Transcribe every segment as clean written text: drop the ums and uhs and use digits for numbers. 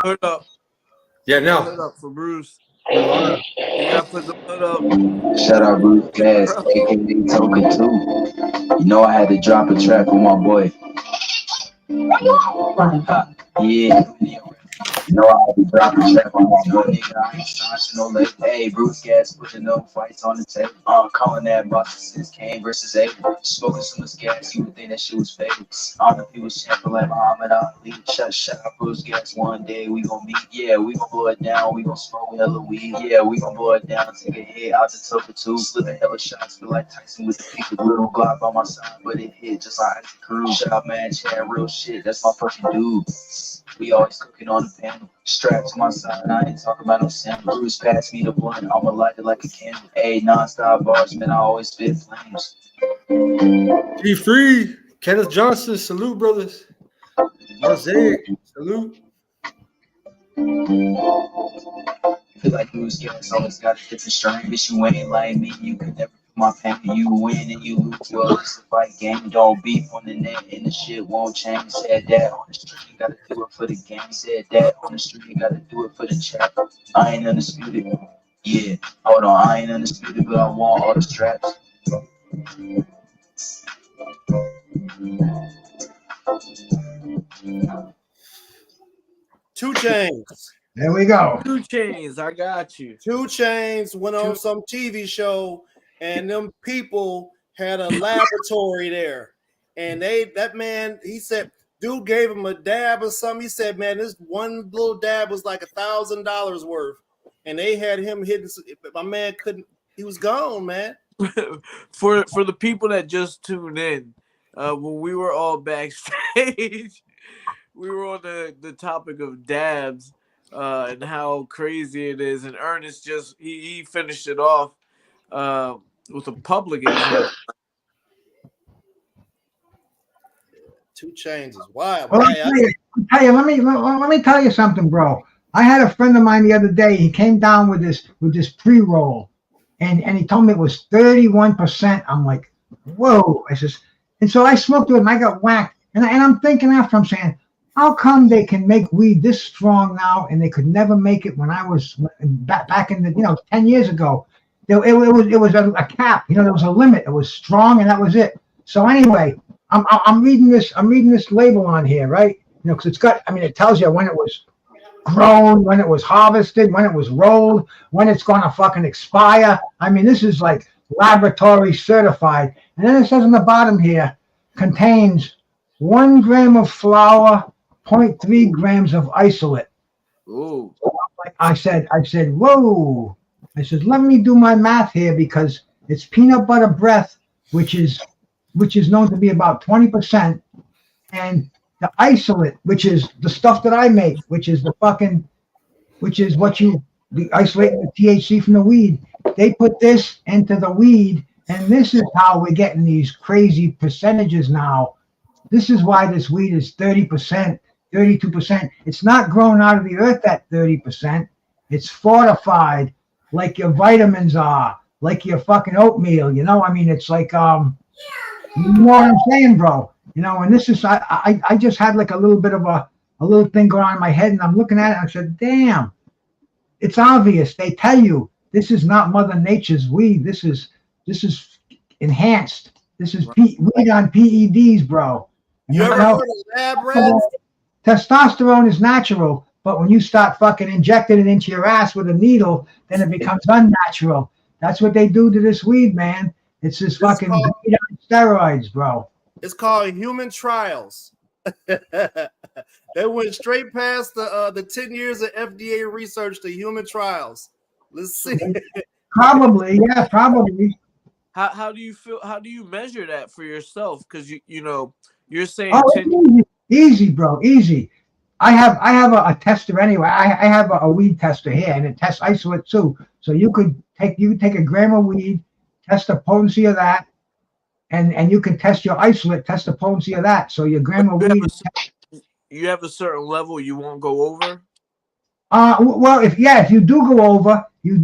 hood up. Yeah, Put the hood up for Bruce. We live. You gotta put the hood up. Shout out BruceGas, aka Token 2. You know I had to drop a track with my boy. Yeah. You know I had to drop a track on my boy, nigga. I ain't signed to no late. Hey, BruceGas pushing no fights on the table. I'm calling that box since Kane versus Abel. Smoking so much gas, you would think that shit was fake. I don't know if he was champion like Muhammad Ali. Shout out BruceGas. One day we gon' meet. Yeah, we gon' blow it down. We gon' smoke hella weed. Yeah, we gon' blow it down. Take a hit out the Token 2. Flipping hella shots. Feel like Tyson with the peak of little Glock on my side, but it hit just like Ice Crew. Shout out man, Chad, real shit. That's my fucking dude. We always cooking on the panel. Strapped to my side, I ain't talking about no sample. Bruce passed me the blunt, I'ma light it like a candle. Ayy, non-stop bars, man, I always spit flames. G Free, Kenneth Johnson, salute, brothers. Mosaic, salute. Feel like BruceGas always got a different strain. Bitch, you ain't like me, you could never feel my pain. You win and you lose, well, it's a fight game. Don't beef on the net and the shit won't change. Said that on the street, you gotta do it for the game. Said that on the street, you gotta do it for the chat. I ain't undisputed. Yeah, hold on, I ain't undisputed, but I want all the straps. 2 Chainz. There we go. 2 Chainz, I got you. 2 Chainz went on some TV show, and them people had a laboratory there. And that man, he said, dude gave him a dab or something. He said, man, this one little dab was like $1,000 worth. And they had him hitting, my man couldn't, he was gone, man. For the people that just tuned in, when we were all backstage, we were on the topic of dabs and how crazy it is. And Ernest just he finished it off with a public example. 2 Chainz is wild. Well, let me tell you something, bro. I had a friend of mine the other day. He came down with this pre-roll, and he told me it was 31%. I'm like, whoa! I says, and so I smoked it and I got whacked. And I'm thinking after, I'm saying, how come they can make weed this strong now, and they could never make it when I was back in the 10 years ago? It was a cap. There was a limit. It was strong, and that was it. So anyway, I'm reading this label on here, right? Because it's got. It tells you when it was grown, when it was harvested, when it was rolled, when it's gonna fucking expire. This is like laboratory certified. And then it says on the bottom here, contains 1 gram of flour, 0.3 grams of isolate. Ooh. I said, whoa. I said, let me do my math here, because it's peanut butter breath, which is known to be about 20%, and the isolate, which is the stuff that I make, which is what the isolate the THC from the weed. They put this into the weed, and this is how we're getting these crazy percentages now. This is why this weed is 30%, 32%. It's not grown out of the earth at 30%. It's fortified like your vitamins are, like your fucking oatmeal. It's like you know what I'm saying, bro? And this is I just had like a little bit of a little thing going on in my head, and I'm looking at it and I said, damn, it's obvious. They tell you this is not Mother Nature's weed. This is enhanced. This is weed on PEDs, bro. You ever heard of lab rats? Testosterone is natural, but when you start fucking injecting it into your ass with a needle, then it becomes unnatural. That's what they do to this weed, man. It's this fucking weed on steroids, bro. It's called human trials. They went straight past the 10 years of FDA research to human trials. Let's see. Probably, yeah, probably. How do you feel? How do you measure that for yourself? Because you're saying easy, bro, easy. I have a tester anyway. I have a weed tester here, and it tests isolate too. So you could take a gram of weed, test the potency of that, and you can test your isolate, test the potency of that. So your gram of weed. You have a certain level you won't go over. Well, if you do go over, you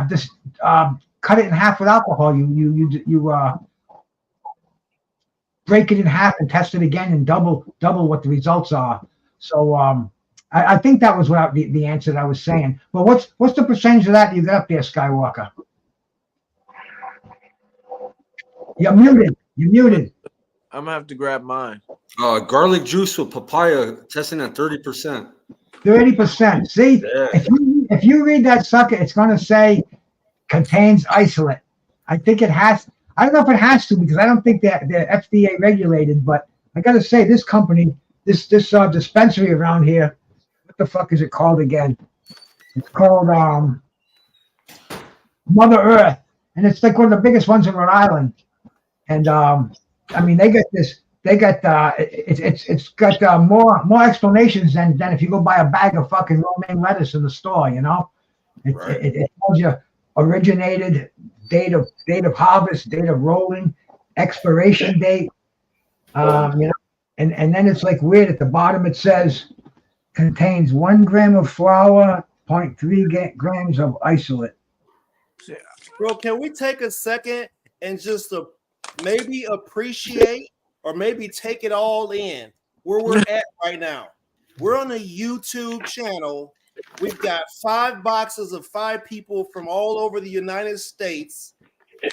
just cut it in half with alcohol. You break it in half and test it again and double what the results are. So I think that was what the answer that I was saying. Well, what's the percentage of that you got up there, Skywalker? You're muted. You're muted. I'm gonna have to grab mine. Garlic juice with papaya testing at 30%. 30%. See, Yeah. if you read that sucker, it's going to say contains isolate. I think it has. I don't know if it has to because I don't think they're FDA regulated. But I got to say, this company, this dispensary around here, what the fuck is it called again? It's called Mother Earth, and it's like one of the biggest ones in Rhode Island. And I mean, they got this. They got it's got more explanations than if you go buy a bag of fucking romaine lettuce in the store. You know, it tells you originated, date of harvest, date of rolling, expiration date. You know, and then it's like weird at the bottom. It says contains 1 gram of flour, 0.3 grams of isolate. Bro, can we take a second and just maybe appreciate or maybe take it all in where we're at right now? We're on a YouTube channel. We've got 5 boxes of 5 people from all over the United States,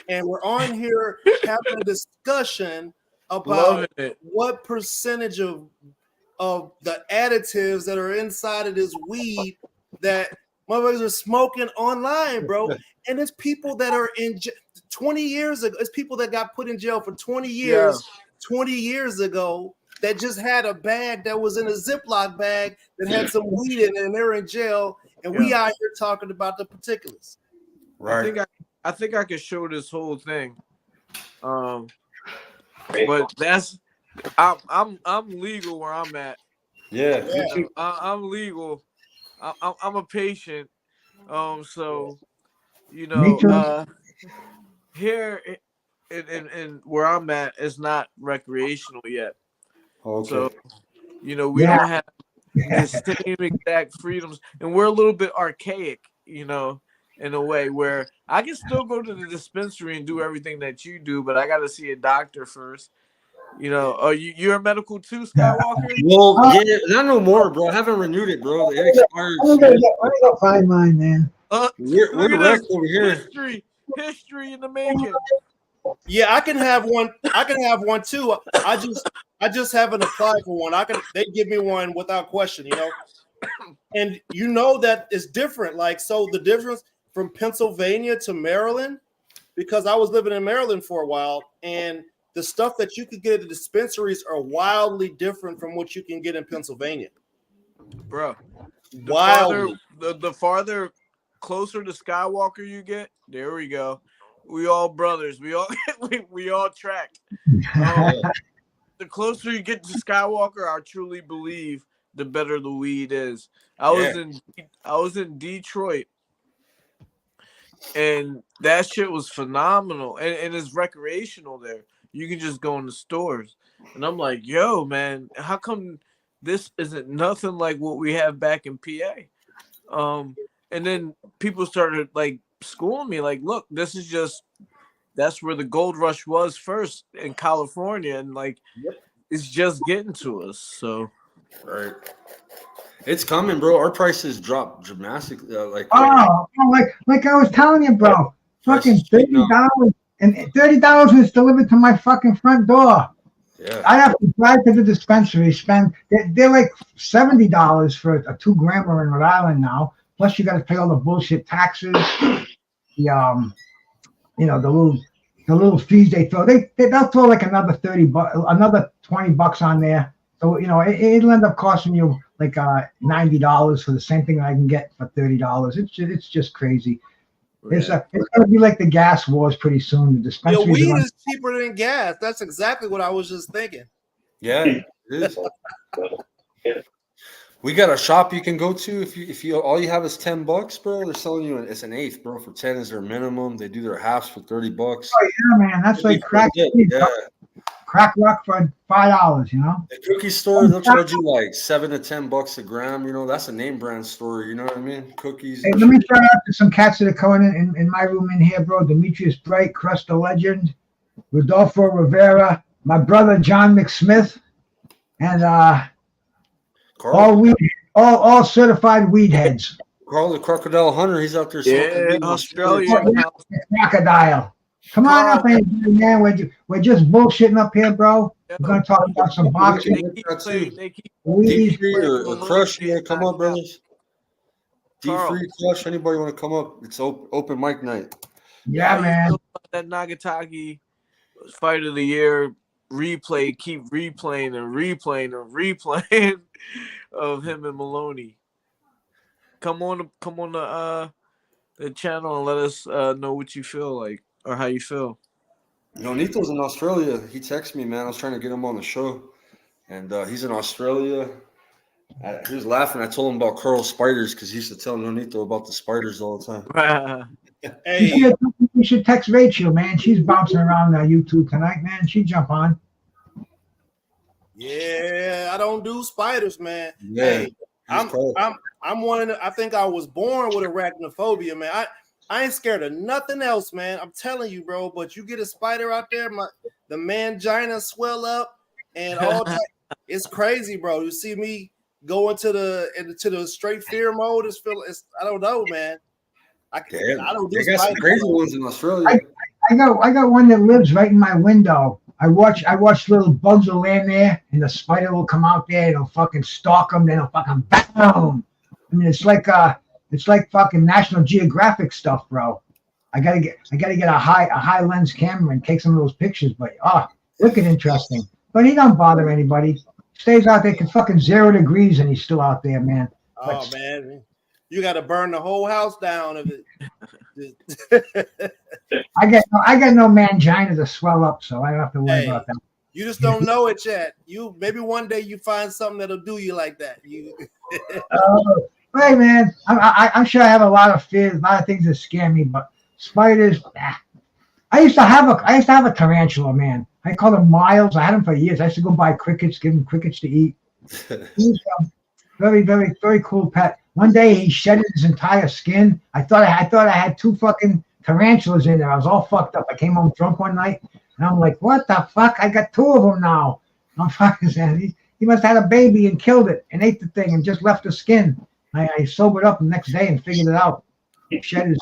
and we're on here having a discussion about what percentage of the additives that are inside of this weed that motherfuckers are smoking online, bro. And it's people that are in 20 years ago. It's people that got put in jail for 20 years. Yeah. 20 years ago that just had a bag that was in a Ziploc bag that had some weed in it, and they're in jail, and we out here talking about the particulars. Right. I think I could show this whole thing. But that's I'm legal where I'm at. Yeah. I'm legal. I'm a patient. So you know, here and where I'm at is not recreational yet. Okay. So, you know, we don't have the same exact freedoms, and we're a little bit archaic, you know, in a way where I can still go to the dispensary and do everything that you do, but I got to see a doctor first. You know, you're a medical too, Skywalker? Well, yeah, not no more, bro. I haven't renewed it, bro. It expired. Let me go find mine, man. We're wrecked over here. History in the making. Yeah, I can have one. I can have one too. I just haven't applied for one. They give me one without question, you know. And you know that it's different. Like, so the difference from Pennsylvania to Maryland, because I was living in Maryland for a while, and the stuff that you could get at the dispensaries are wildly different from what you can get in Pennsylvania. Bro, the farther closer to Skywalker you get, there we go. We all brothers. We all track. The closer you get to Skywalker, I truly believe the better the weed is. I was in Detroit, and that shit was phenomenal. And it's recreational there. You can just go in the stores. And I'm like, yo, man, how come this isn't nothing like what we have back in PA? And then people started like schooling me, like, look, that's where the gold rush was first in California, and like it's just getting to us. So it's coming, bro. Our prices dropped dramatically. Like I was telling you, bro, fucking $30, and $30 was delivered to my fucking front door. Yeah, I have to drive to the dispensary, they're like $70 for a 2 grammer in Rhode Island now. Plus, you got to pay all the bullshit taxes, the little fees they throw. They'll throw like another $30, another $20 on there. So you know it'll end up costing you like $90 for the same thing I can get for $30. It's just crazy. Yeah. It's gonna be like the gas wars pretty soon. The dispensaries. Weed is cheaper than gas. That's exactly what I was just thinking. Yeah, it is. We got a shop you can go to if you all you have is $10, bro. They're selling you it's an eighth, bro. For 10 is their minimum. They do their halves for $30. Oh yeah, man, that's like crack. Yeah. Crack rock for $5, you know. The cookie store, they'll charge you like $7 to $10 a gram. You know, that's a name brand store. You know what I mean? Cookies. Hey, let me shout out to some cats that are coming in my room in here, bro. Demetrius Bright, Crust the Legend, Rodolfo Rivera, my brother John McSmith, and all all certified weed heads. Carl the Crocodile Hunter, he's out there smoking Yeah, weed in Australia. Crocodile. Come on Carl, up, man. We're just bullshitting up here, bro. yo, We're gonna talk about some they boxing, keep playing. They keep weed. D3 playing or Malone Crush, you getting want to come up, knocked out. brothers? Carl, D3, Crush, anybody want to come up? It's open mic night. Yeah, how you man. feel about that Nagataki Fight of the Year replay? Keep replaying and replaying and replaying of him and Maloney. Come on the channel and let us know what you feel like or how you feel. Nito's in Australia. He texted me, man. I was trying to get him on the show, and he's in Australia. He was laughing. I told him about Carl's spiders because he used to tell Nonito about the spiders all the time. Hey, You should text Rachel, man. She's bouncing around YouTube tonight, man. She jump on. yeah, I don't do spiders, man. Yeah, Hey, I'm one of the, I think I was born with arachnophobia, man. I ain't scared of nothing else, man. I'm telling you, bro. But you get a spider out there, the mangina swell up and all that. It's crazy, bro. You see me go into the straight fear mode. I don't know, man. I don't do they got some crazy ones in Australia. I got one that lives right in my window. I watch little bugs will land there, and the spider will come out there. It'll fucking stalk them. Then it'll fucking boom. I mean, it's like fucking National Geographic stuff, bro. I gotta get a high lens camera and take some of those pictures. But looking interesting. But he don't bother anybody. Stays out there, can fucking 0 degrees, and he's still out there, man. Oh man, you got to burn the whole house down of it. I got no mangina to swell up, so I don't have to worry about that. You just don't know it yet. Maybe one day you find something that'll do you like that. Hey man, I'm sure I have a lot of fears, a lot of things that scare me, but spiders. I used to have a tarantula, man. I called him Miles. I had him for years. I used to go buy crickets, give him crickets to eat. He was a very, very, very cool pet. One day he shedded his entire skin. I thought I had 2 fucking tarantulas in there. I was all fucked up. I came home drunk one night, and I'm like, "What the fuck? I got 2 of them now." I'm fucking saying he must have had a baby and killed it and ate the thing and just left the skin. I sobered up the next day and figured it out. He shed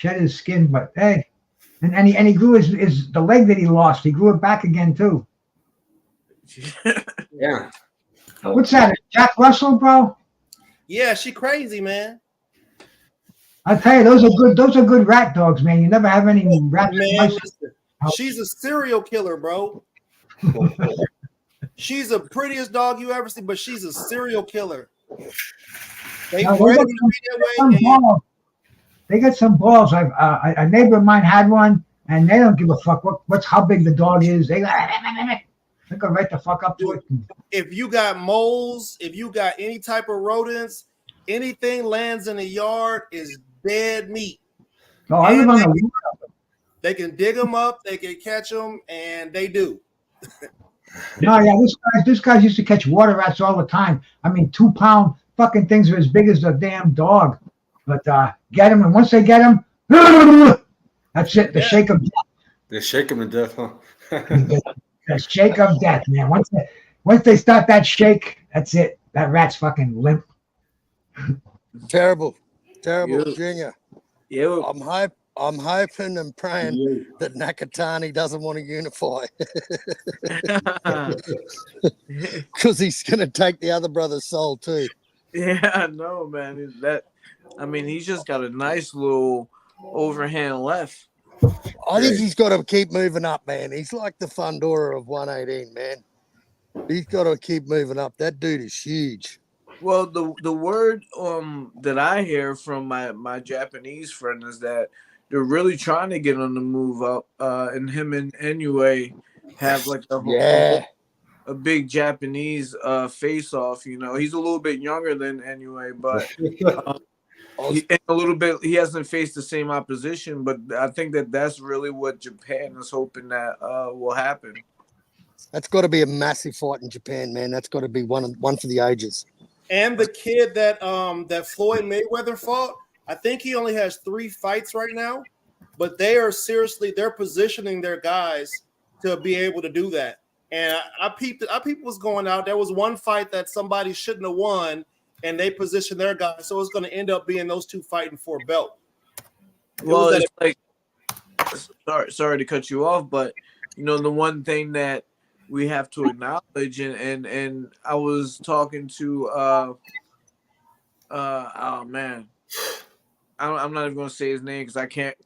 his skin, but hey, and he grew his the leg that he lost. He grew it back again too. Yeah. What's that? Jack Russell, bro? Yeah, she crazy, man. I tell you, those are good rat dogs, man. You never have any rat. Man, listen, she's a serial killer, bro. She's the prettiest dog you ever see, but she's a serial killer. They got some balls. A neighbor of mine had one, and they don't give a fuck what's how big the dog is. They go right the fuck up to it. If you got moles, if you got any type of rodents, anything lands in the yard is dead meat. No, I live on the. They can dig them up, they can catch them, and they do. No, yeah, this guy used to catch water rats all the time. I mean, 2-pound fucking things are as big as a damn dog. But get them, and once they get them, that's it. The shake of death. They shake them to death, huh? The shake of death, man. Once they start that shake, that's it. That rat's fucking limp. Terrible, Junior. Yeah. I'm hoping and praying that Nakatani doesn't want to unify because he's going to take the other brother's soul too. Yeah, no, man. He's just got a nice little overhand left. I think he's got to keep moving up, man. He's like the Fundora of 118, man. He's got to keep moving up. That dude is huge. Well, the word that I hear from my Japanese friend is that they're really trying to get him to move up, and him and Inoue have like a big Japanese face off. You know, he's a little bit younger than Inoue, but he hasn't faced the same opposition. But I think that's really what Japan is hoping that will happen. That's got to be a massive fight in Japan, man. That's got to be one for the ages. And the kid that Floyd Mayweather fought, I think he only has 3 fights right now, but they're positioning their guys to be able to do that. And I peeped was going out. There was one fight that somebody shouldn't have won, and they positioned their guy, so it's going to end up being those two fighting for a belt. Well, it's like, sorry to cut you off, but the one thing that we have to acknowledge, and I was talking to oh man, I'm not even gonna say his name because I can't.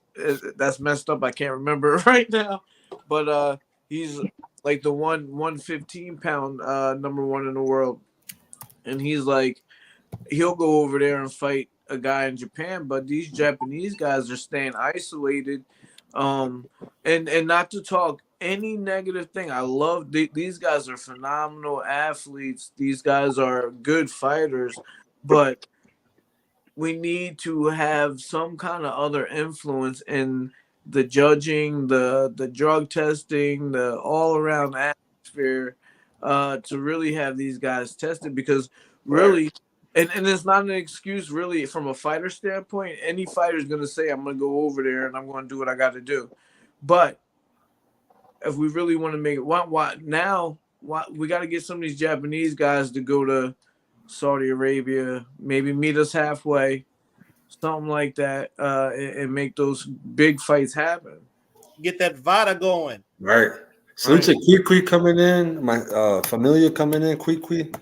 That's messed up. I can't remember it right now, but he's like the 115-pound number one in the world, and he's like, he'll go over there and fight a guy in Japan, but these Japanese guys are staying isolated. And not to talk any negative thing. I love these guys are phenomenal athletes. These guys are good fighters, but we need to have some kind of other influence in the judging, the drug testing, the all around atmosphere, to really have these guys tested, because really, and it's not an excuse really from a fighter standpoint. Any fighter is going to say, I'm going to go over there and I'm going to do what I got to do. But if we really want to make it, why we got to get some of these Japanese guys to go to Saudi Arabia, maybe meet us halfway, something like that, and make those big fights happen. Get that Vada going. Right. Salute to Kwee coming in, my Familia coming in, Kwee,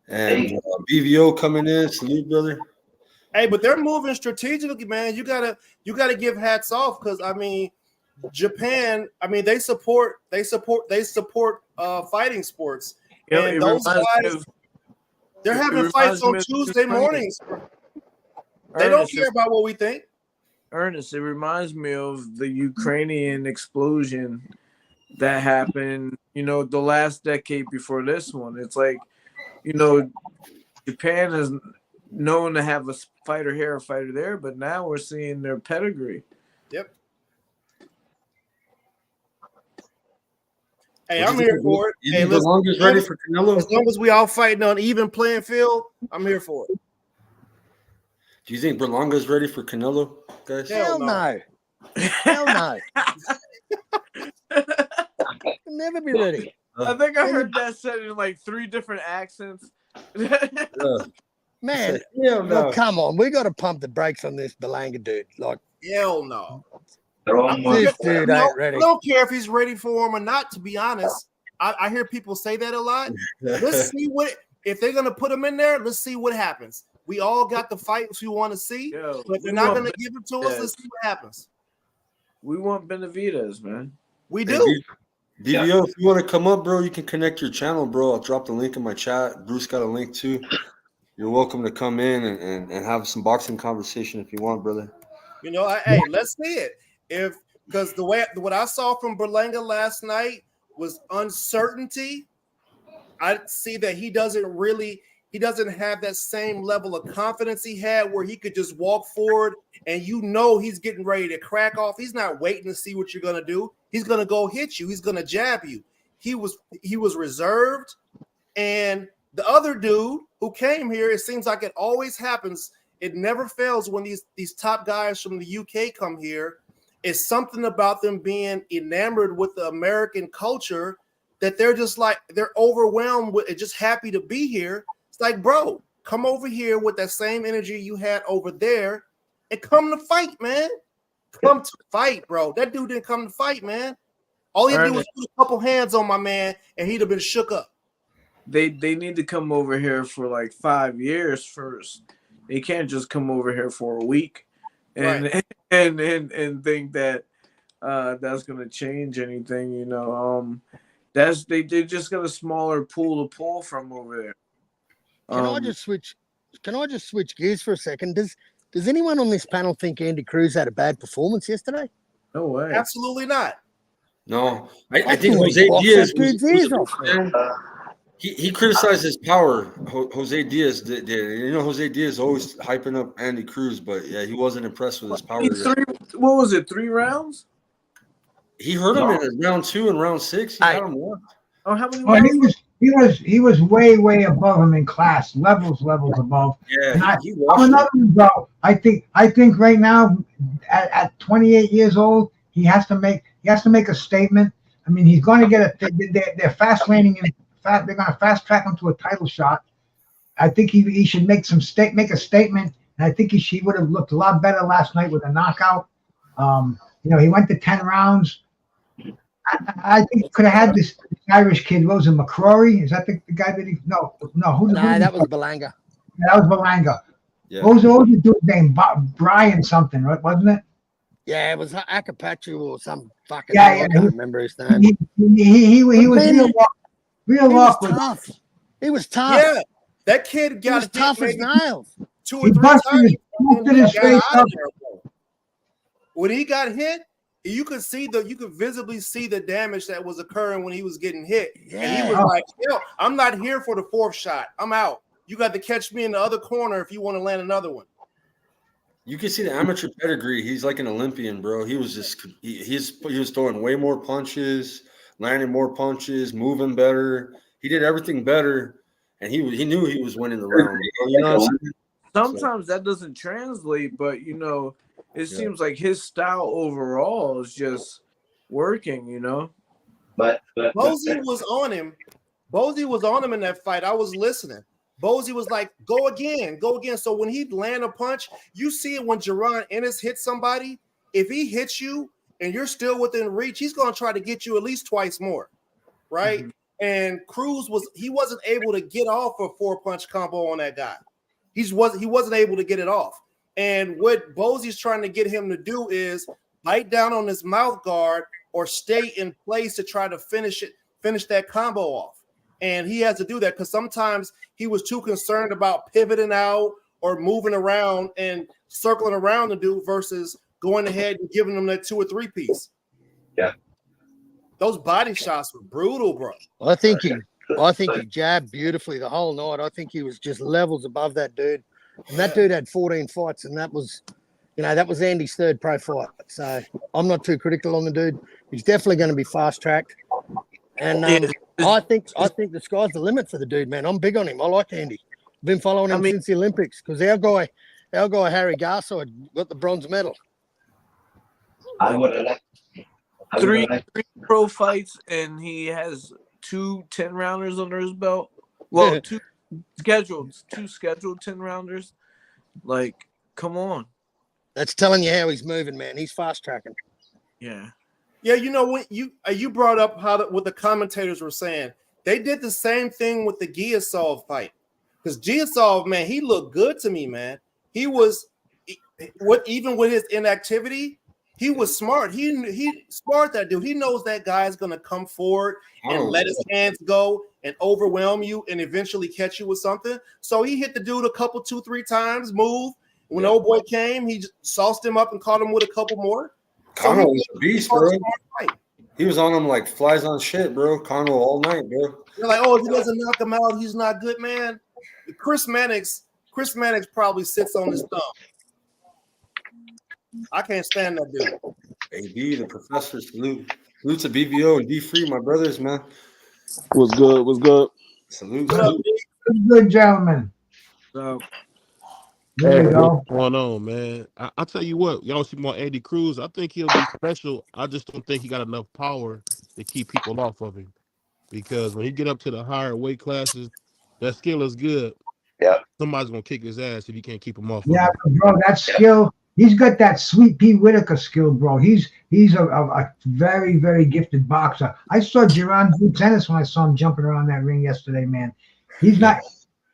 and BVO coming in. Salute, brother. Hey, but they're moving strategically, man. You gotta give hats off, because I mean, Japan, I mean, they support fighting sports, and those guys, they're having fights on Tuesday mornings. They don't care about what we think. Ernest, it reminds me of the Ukrainian explosion that happened, the last decade before this one. It's like, Japan is known to have a fighter here, a fighter there, but now we're seeing their pedigree. Yep. Hey, I'm here for it. Hey, as long as ready for Canelo. As long as we all fighting on even playing field, I'm here for it. Do you think Berlanga's ready for Canelo, guys? Hell no. Hell no. He'll never be ready. I think I heard that said in like 3 different accents. Man, hell no. Well, come on. We got to pump the brakes on this Berlanga dude. Like, hell no. This dude ain't ready. I don't care if he's ready for him or not, to be honest. I hear people say that a lot. Let's see if they're going to put him in there, let's see what happens. We all got the fights we want to see, but they're not going to give it to us. Let's see what happens. We want Benavidez, man. We do. DVO, if you want to come up, bro, you can connect your channel, bro. I'll drop the link in my chat. Bruce got a link too. You're welcome to come in and have some boxing conversation if you want, brother. Hey, let's see it. Because what I saw from Berlanga last night was uncertainty. I see that he doesn't have that same level of confidence he had where he could just walk forward and he's getting ready to crack off. He's not waiting to see what you're going to do. He's going to go hit you. He's going to jab you. He was reserved. And the other dude who came here, it seems like it always happens. It never fails when these top guys from the UK come here. It's something about them being enamored with the American culture that they're just like, they're overwhelmed with it, just happy to be here. It's like, bro, come over here with that same energy you had over there and come to fight, man. Come to fight, bro. That dude didn't come to fight, man. All he had to do was put a couple hands on my man and he'd have been shook up. They need to come over here for like 5 years first. They can't just come over here for a week and think that that's gonna change anything. They just got a smaller pool to pull from over there. Can I just switch gears for a second? Does anyone on this panel think Andy Cruz had a bad performance yesterday? No way. Absolutely not. No, I think Jose Diaz he criticized his power. Jose Diaz did. Jose Diaz always hyping up Andy Cruz, but yeah, he wasn't impressed with his power. What was it? 3 rounds? He hurt him in round 2 and round 6. He had him left. Oh, how many rounds? He was way above him in class, levels above. Yeah, I'm another one, bro. I think right now at 28 years old, he has to make a statement. I mean, he's going to get they're fast landing him. They're going to fast track him to a title shot. I think he should make make a statement. And I think he would have looked a lot better last night with a knockout. He went to 10 rounds. I think he could have had this Irish kid. What was it, McCrory? Is that the guy that he? No. That was Belanga. Yeah, that was Belanga. Yeah. What was the dude's name? Brian something, right? Wasn't it? Yeah, it was Akapachu or some fucking. Yeah, I can't remember his name. He was real awkward. Tough. He was tough. Yeah, that kid got was tough as nails. 2 or 3 times. His face up. When he got hit, you could visibly see the damage that was occurring when he was getting hit. Yeah. And he was like, "Yo, I'm not here for the 4th shot. I'm out. You got to catch me in the other corner if you want to land another one." You can see the amateur pedigree. He's like an Olympian, bro. He was just he was throwing way more punches, landing more punches, moving better. He did everything better, and he knew he was winning the round. You know what I'm saying? Sometimes that doesn't translate, but it seems like his style overall is just working. But Bozy was on him. Bozy was on him in that fight. I was listening. Bozy was like, go again. So when he land a punch, you see it when Jaron Ennis hits somebody. If he hits you and you're still within reach, he's going to try to get you at least twice more, right? Mm-hmm. And Cruz wasn't able to get off a 4-punch combo on that guy. He wasn't able to get it off. And what Bozy's trying to get him to do is bite down on his mouth guard or stay in place to try to finish that combo off. And he has to do that because sometimes he was too concerned about pivoting out or moving around and circling around the dude versus going ahead and giving him that 2 or 3 piece. Yeah. Those body shots were brutal, bro. I think he jabbed beautifully the whole night. I think he was just levels above that dude. And that dude had 14 fights, and that was Andy's 3rd pro fight. So I'm not too critical on the dude. He's definitely going to be fast-tracked. And I think the sky's the limit for the dude, man. I'm big on him. I like Andy. I've been following him since the Olympics because our guy Harry Garside got the bronze medal. I would have liked Three pro fights, and he has 2 10-rounders under his belt. Well, 2 scheduled 10-rounders. Like, come on. That's telling you how he's moving, man. He's fast-tracking. Yeah. Yeah, when you brought up what the commentators were saying. They did the same thing with the Giasov fight. Because Giasov, man, he looked good to me, man. He was even with his inactivity, he was smart. He smart, that dude. He knows that guy's gonna come forward and let his hands go and overwhelm you and eventually catch you with something. So he hit the dude a couple, 2-3 times, move. When old boy came, he just sauced him up and caught him with a couple more. Conor was a beast, bro. He was on him like flies on shit, bro. Conor all night, bro. You're like, if he doesn't knock him out, he's not good, man. Chris Mannix probably sits on his thumb. I can't stand that dude. AB, the professor, salute to BVO and D Free, my brothers, man. What's good? Salute. Good gentlemen. So there you go. What's going on, man? I'll tell you what, y'all see more Andy Cruz. I think he'll be special. I just don't think he got enough power to keep people off of him. Because when he get up to the higher weight classes, that skill is good. Yeah. Somebody's gonna kick his ass if he can't keep him off. Yeah, bro, that skill. He's got that Sweet Pea Whitaker skill, bro. He's a very, very gifted boxer. I saw Jaron Tennis when I saw him jumping around that ring yesterday, man. He's not.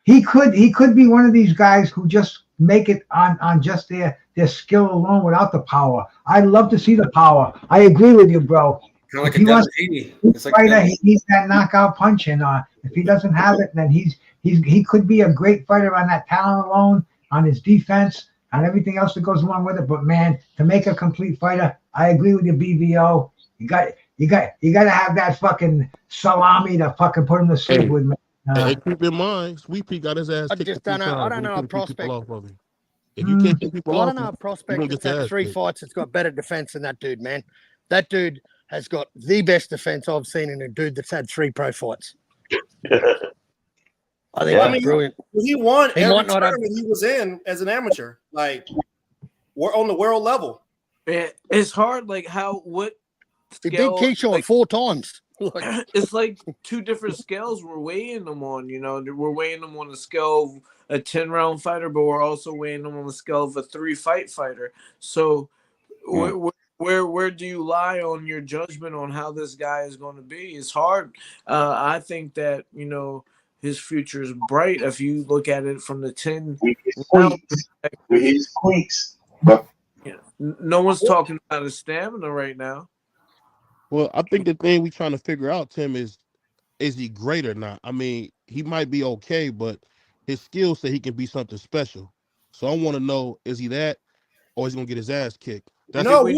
He could be one of these guys who just make it on just their skill alone without the power. I'd love to see the power. I agree with you, bro. Kind of like a Devin Haney. It's like fighter, he needs that knockout punch, and if he doesn't have it, then he could be a great fighter on that talent alone, on his defense, on everything else that goes along with it. But man, to make a complete fighter, I agree with you, BVO. You got to have that fucking salami to fucking put him to sleep with, man. Hey, keep in mind, Sweet Pea got his ass kicked. I don't know a prospect. If you can't keep people I off don't know a prospect that's had 3 fights that's got better defense than that dude, man. That dude has got the best defense I've seen in a dude that's had 3 pro fights. I think that's brilliant. He won every tournament he was in as an amateur, like we're on the world level. It's hard, like what He beat scale Keyshawn 4 times. Like, it's like two different scales we're weighing them on. You know, we're weighing them on the scale of a 10 round fighter, but we're also weighing them on the scale of a 3 fight fighter. So where do you lie on your judgment on how this guy is going to be? It's hard. I think that his future is bright if you look at it from the 10 with his round tweaks, with perspective. his tweaks. But No one's talking about his stamina right now. Well, I think the thing we trying to figure out, Tim, is he great or not? I mean, he might be okay, but his skill set he can be something special. So I want to know, is he that, or is he gonna get his ass kicked? That's We, No, we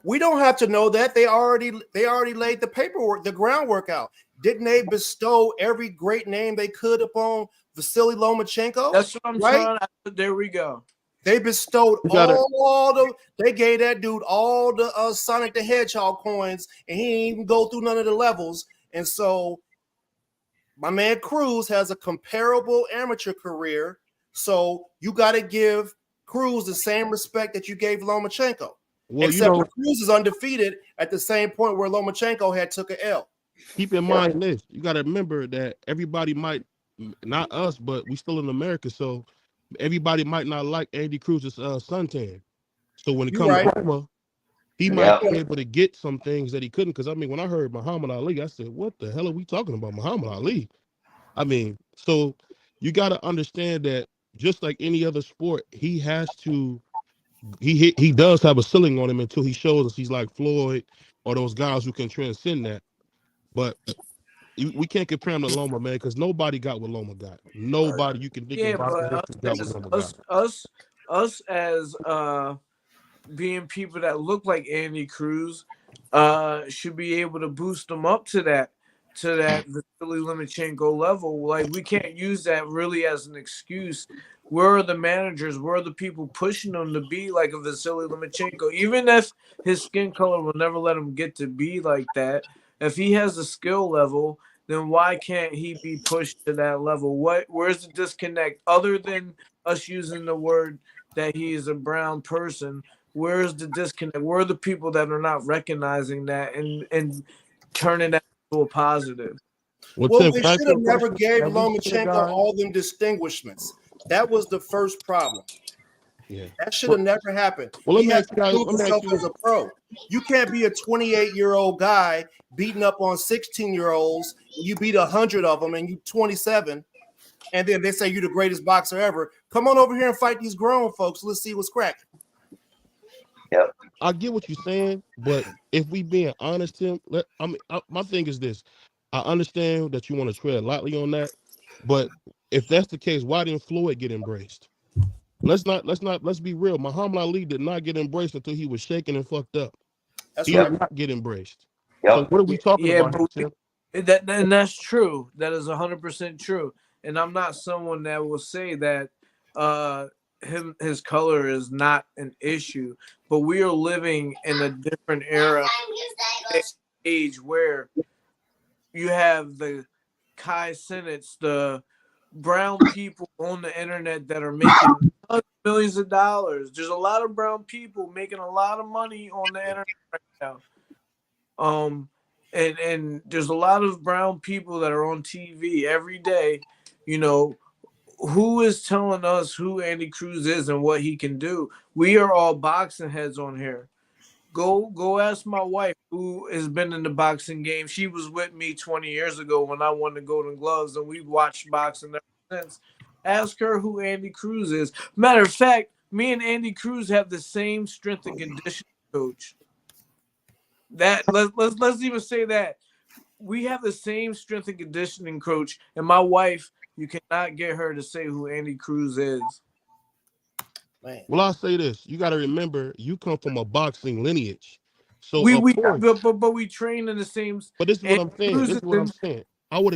we don't have to know that. They already laid the paperwork, the groundwork out. Didn't they bestow every great name they could upon Vasily Lomachenko? That's what I'm right? trying to. There we go. They bestowed You gotta- they gave that dude all the Sonic the Hedgehog coins, and he didn't even go through none of the levels. And so my man Cruz has a comparable amateur career. So you got to give Cruz the same respect that you gave Lomachenko. Well, Except for Cruz is undefeated at the same point where Lomachenko had took an L. keep in mind this. You got to remember that everybody might, not us, but we still in America, so everybody might not like Andy Cruz's suntan. So when it You comes right. to Roma, he might be able to get some things that he couldn't. Because I mean, when I heard Muhammad Ali, I said, "What the hell are we talking about, Muhammad Ali?" I mean, so you got to understand that just like any other sport, he has to. He does have a ceiling on him until he shows us he's like Floyd or those guys who can transcend that. But we can't compare him to Loma, man, because nobody got what Loma got. Nobody you can think Yeah, about but got what Loma got. us as being people that look like Andy Cruz should be able to boost them up to that Vasily Lomachenko level. Like, we can't use that really as an excuse. Where are the managers? Where are the people pushing them to be like a Vasily Lomachenko? Even if his skin color will never let him get to be like that, if he has a skill level, then why can't he be pushed to that level? Where's the disconnect other than us using the word that he is a brown person? Where's the disconnect? Where are the people that are not recognizing that and turning that into a positive? Well, Well, Tim, they can I ask should you have a never question? gave Have we seen a Lomachenko guy? all them distinguishments. That was the first problem. Yeah. That should have never happened. Well, let He me had ask to you guys. prove Let me himself ask you. as a pro. You can't be a 28-year-old guy beating up on 16-year-olds. You beat 100 of them, and you 27, and then they say you're the greatest boxer ever. Come on over here and fight these grown folks. Let's see what's cracking. I get what you're saying, but if we being honest, Tim, my thing is this: I understand that you want to tread lightly on that, but if that's the case, why didn't Floyd get embraced? Let's be real. Muhammad Ali did not get embraced until he was shaken and fucked up. That's He right. did not get embraced. So what are we talking Yeah, about here, but Tim? and that's true. That is 100% true. And I'm not someone that will say that his color is not an issue, but we are living in a different era, age where you have the Kai Cenats, the brown people on the internet that are making millions of dollars. There's a lot of brown people making a lot of money on the internet right now. And there's a lot of brown people that are on TV every day. You know, who is telling us who Andy Cruz is and what he can do? We are all boxing heads on here. Go ask my wife, who has been in the boxing game. She was with me 20 years ago when I won the Golden Gloves, and we've watched boxing ever since. Ask her who Andy Cruz is. Matter of fact, me and Andy Cruz have the same strength and conditioning coach. That let's even say that we have the same strength and conditioning coach, and my wife, you cannot get her to say who Andy Cruz is. Man. Well, I'll say this: you got to remember, you come from a boxing lineage, so We of course. but we train in the same. But this is what Andy I'm saying. Cruz This is is what I'm in, saying. I would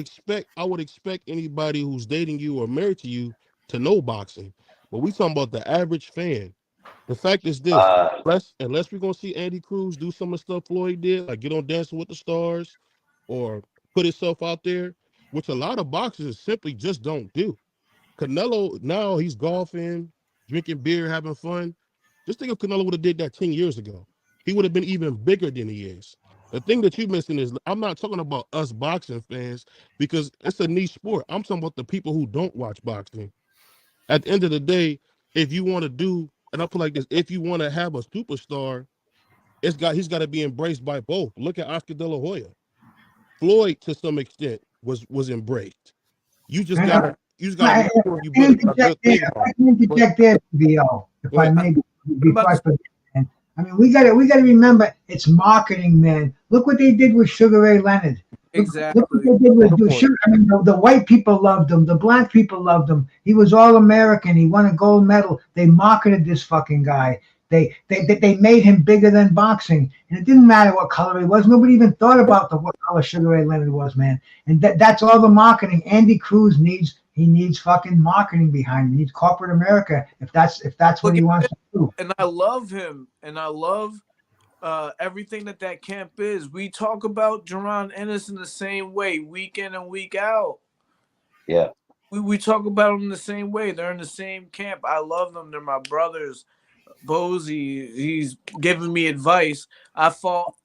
expect anybody who's dating you or married to you to know boxing. But we talking about the average fan. The fact is this: unless we're gonna see Andy Cruz do some of the stuff Floyd did, like get on Dancing with the Stars, or put himself out there, which a lot of boxers simply just don't do. Canelo now he's golfing, drinking beer, having fun. Just think if Canelo would have did that 10 years ago, he would have been even bigger than he is. The thing that you missing is I'm not talking about us boxing fans because it's a niche sport. I'm talking about the people who don't watch boxing. At the end of the day, if you want to do, and I feel like this, if you want to have a superstar, he's got to be embraced by both. Look at Oscar De La Hoya. Floyd, to some extent, was embraced. You just And, gotta make sure you build a good thing on I it. can But interject there, VO, if go I ahead. may, I'm about before I to, forget, man. I mean, we gotta remember it's marketing, man. Look what they did with Sugar Ray Leonard. Look what exactly. they did with Good point. Sugar. I mean, the white people loved him. The black people loved him. He was all American. He won a gold medal. They marketed this fucking guy. They made him bigger than boxing, and it didn't matter what color he was. Nobody even thought about what color Sugar Ray Leonard was, man. And that's all the marketing. Andy Cruz needs fucking marketing behind him. He needs corporate America if that's what Look he at wants this, to do. and I love him, and I love everything that camp is. We talk about Jerron Ennis in the same way, week in and week out. Yeah. We talk about them the same way. They're in the same camp. I love them. They're my brothers. Bozy, he's giving me advice. I fought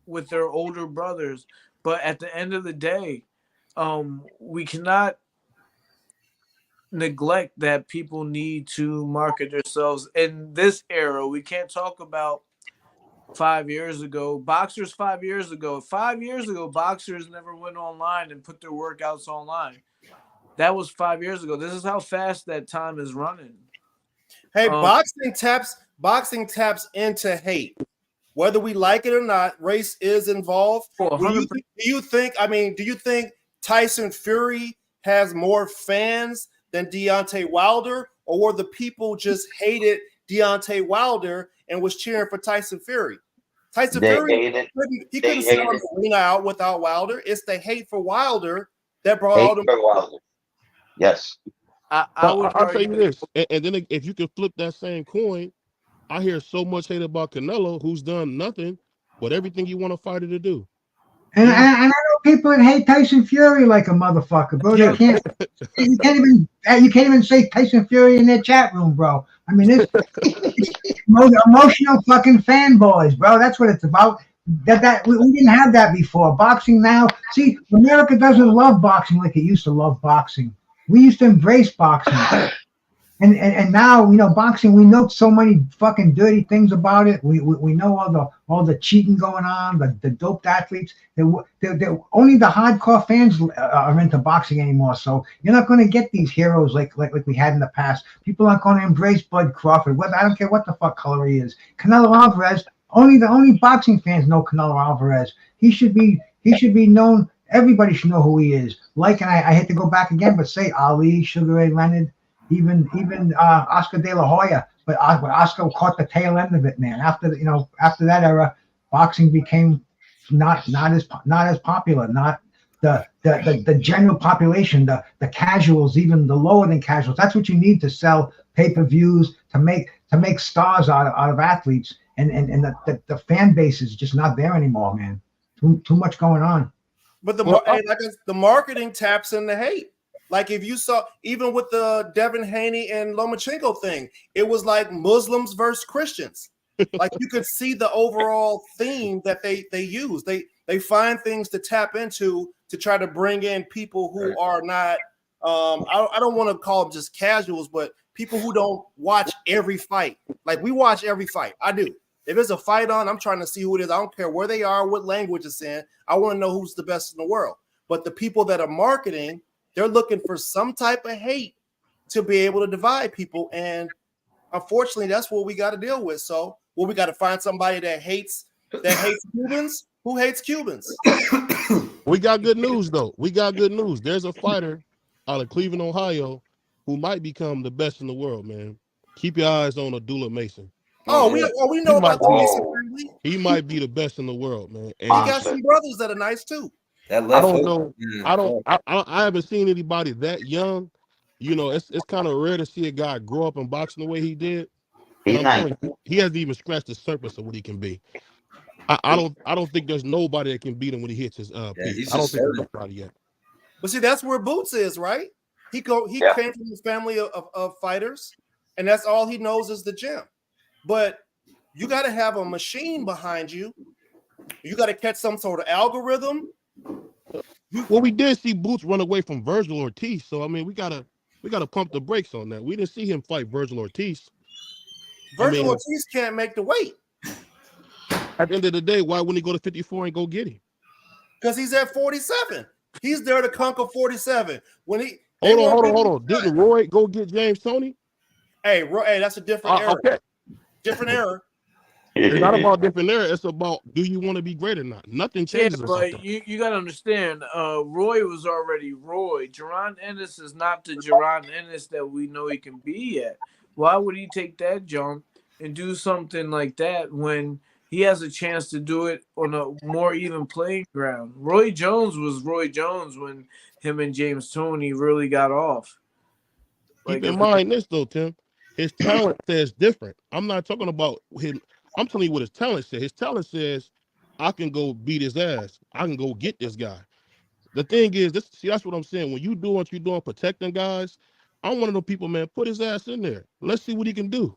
with their older brothers, but at the end of the day, we cannot neglect that people need to market themselves in this era. We can't talk about 5 years ago. Boxers 5 years ago. 5 years ago, boxers never went online and put their workouts online. That was 5 years ago. This is how fast that time is running. Hey, Um, boxing taps into hate. Whether we like it or not, race is involved. for Do 100%. you think? I mean, do you think Tyson Fury has more fans than Deontay Wilder, or were the people just hated Deontay Wilder and was cheering for Tyson Fury? Tyson They Fury hated. he They couldn't sell hated. his arena out without Wilder. It's the hate for Wilder that brought Hate all them. for Wilder. Yes. I But would I'll tell argue you that this, and then if you can flip that same coin, I hear so much hate about Canelo, who's done nothing but everything you want a fighter to do. And He's I know people that hate Tyson Fury like a motherfucker, bro. They yo, can't. You can't even say Tyson Fury in their chat room, bro. I mean, it's emotional fucking fanboys, bro. That's what it's about. We didn't have that before. Boxing now. See, America doesn't love boxing like it used to love boxing. We used to embrace boxing. And now, boxing, we know so many fucking dirty things about it. We know all the cheating going on, the doped athletes. They're only the hardcore fans are into boxing anymore. So you're not going to get these heroes like we had in the past. People aren't going to embrace Bud Crawford. I don't care what the fuck color he is. Canelo Alvarez. Only boxing fans know Canelo Alvarez. He should be known. Everybody should know who he is. And I hate to go back again, but say Ali, Sugar Ray Leonard. Even Oscar De La Hoya, but Oscar caught the tail end of it, man. After that era, boxing became not as popular. Not the general population, the casuals, even the lower than casuals. That's what you need to sell pay-per-views to make stars out of athletes, and the fan base is just not there anymore, man. Too much going on. But well, the marketing taps in the hate. Like if you saw, even with the Devin Haney and Lomachenko thing, it was like Muslims versus Christians. Like you could see the overall theme that they use. They find things to tap into to try to bring in people who are not. I don't want to call them just casuals, but people who don't watch every fight. Like we watch every fight. I do. If there's a fight on, I'm trying to see who it is. I don't care where they are, what language it's in. I want to know who's the best in the world. But the people that are marketing, they're looking for some type of hate to be able to divide people. And unfortunately, that's what we got to deal with. So we got to find somebody that hates Cubans. Who hates Cubans? we got good news, though. We got good news. There's a fighter out of Cleveland, Ohio, who might become the best in the world, man. Keep your eyes on Abdullah Mason. We know about the Mason family. He might be the best in the world, man. And he got some brothers that are nice too. That I left don't hook, know. I haven't seen anybody that young. It's kind of rare to see a guy grow up in boxing the way he did. And He's I'm nice. telling you, he hasn't even scratched the surface of what he can be. I don't think there's nobody that can beat him when he hits his peak. he's I don't just think there's starting. nobody yet. But see, that's where Boots is, right? He Yeah. came from a family of fighters, and that's all he knows is the gym. But you got to have a machine behind you You got to catch some sort of algorithm. Well, we did see Boots run away from Virgil Ortiz, so I mean, we gotta pump the brakes on that. We didn't see him fight Virgil Ortiz. Virgil Ortiz can't make the weight. At the end of the day, why wouldn't he go to 54 and go get him? Because he's at 47. He's there to conquer 47. When he hold on. Didn't Roy go get James Toney? Hey, Roy, that's a different era. Okay. Different era. It's not about different era. It's about, do you want to be great or not? Nothing changes. Yeah, but you got to understand, Roy was already Roy. Jaron Ennis is not the Jaron Ennis that we know he can be yet. Why would he take that jump and do something like that when he has a chance to do it on a more even playing ground? Roy Jones was Roy Jones when him and James Toney really got off. Keep in mind this, though, Tim. His talent says different. I'm not talking about him. I'm telling you what his talent says. His talent says, I can go beat his ass. I can go get this guy. The thing is, that's what I'm saying. When you do what you're doing, protecting guys, I'm one of those people, man, put his ass in there. Let's see what he can do.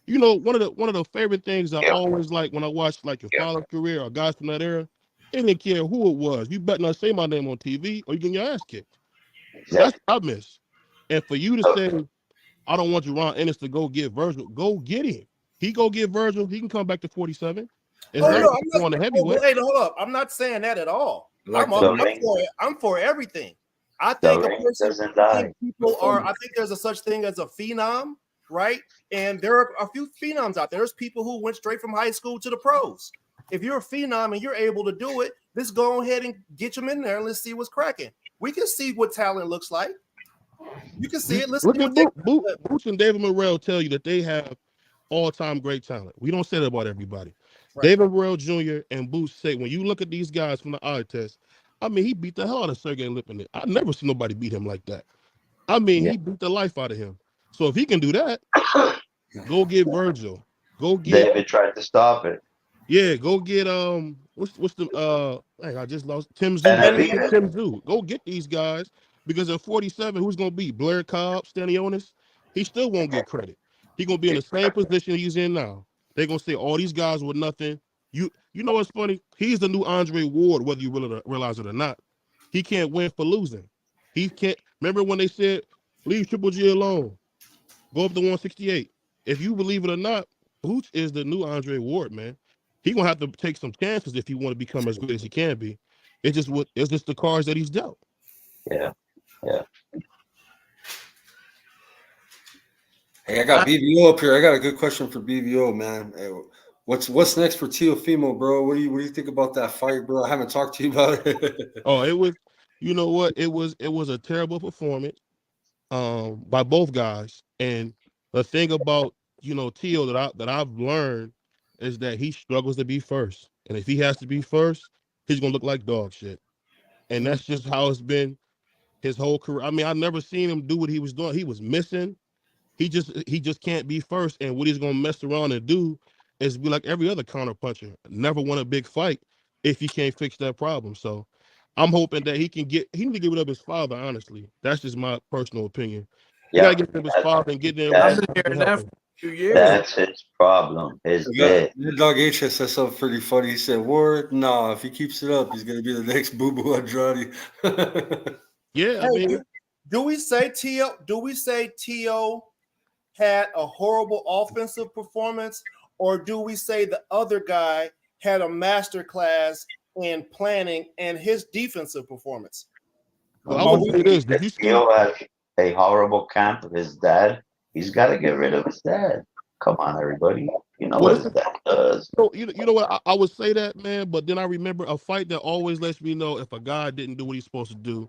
You know, one of the favorite things I always like when I watch like your father's career or guys from that era, they didn't care who it was. You better not say my name on TV or you get your ass kicked. That's what I miss. And for you to say, I don't want Jaron Ennis to go get Virgil, go get him. He go get Virgil, he can come back to 47. On the heavyweight. Hey, hold up. I'm not saying that at all. I'm for everything. I think I think there's a such thing as a phenom, right? And there are a few phenoms out there. There's people who went straight from high school to the pros. If you're a phenom and you're able to do it, let's go ahead and get them in there and let's see what's cracking. We can see what talent looks like. You can see it. Look at Boots and David Morrell tell you that they have all-time great talent. We don't say that about everybody. Right. David Morrell Jr. and Boots say, when you look at these guys from the eye test, I mean, he beat the hell out of Sergey Lipinets. I never seen nobody beat him like that. I mean, he beat the life out of him. So if he can do that, go get Virgil. Go get David tried to stop it. Yeah, go get what's the I just lost Tim Zoo. Tim Zoo. Go get these guys because at 47, who's gonna beat Blair Cobb, Stanionis? He still won't get credit. He's gonna be in the same position he's in now. They're gonna say all these guys were nothing. You know what's funny? He's the new Andre Ward, whether you realize it or not. He can't win for losing. He can't. Remember when they said leave Triple G alone, go up to 168. If you believe it or not, Boots is the new Andre Ward, man. He gonna have to take some chances if he want to become as good as he can be. It's just the cards that he's dealt. Yeah. Hey, I got BVO up here. I got a good question for BVO, man. Hey, what's next for Teofimo, bro? What do you think about that fight, bro? I haven't talked to you about it. Oh, it was. You know what? It was a terrible performance, by both guys. And the thing about Teo that I've learned is that he struggles to be first. And if he has to be first, he's gonna look like dog shit. And that's just how it's been his whole career. I mean, I've never seen him do what he was doing. He was missing. He just can't be first. And what he's gonna mess around and do is be like every other counterpuncher. Never won a big fight if he can't fix that problem. So I'm hoping that he need to give it up his father, honestly. That's just my personal opinion. You gotta get him his father and get there. That's his problem. Your dog H said something pretty funny. He said, Ward, nah, if he keeps it up, he's gonna be the next Boo Boo Andrade. Yeah, I mean, do we say Teo had a horrible offensive performance, or do we say the other guy had a master class in planning and his defensive performance? Well, I would say this. If Teo has a horrible camp of his dad, he's got to get rid of his dad. Come on, everybody. You know what his dad does. So, you know what? I would say that, man, but then I remember a fight that always lets me know if a guy didn't do what he's supposed to do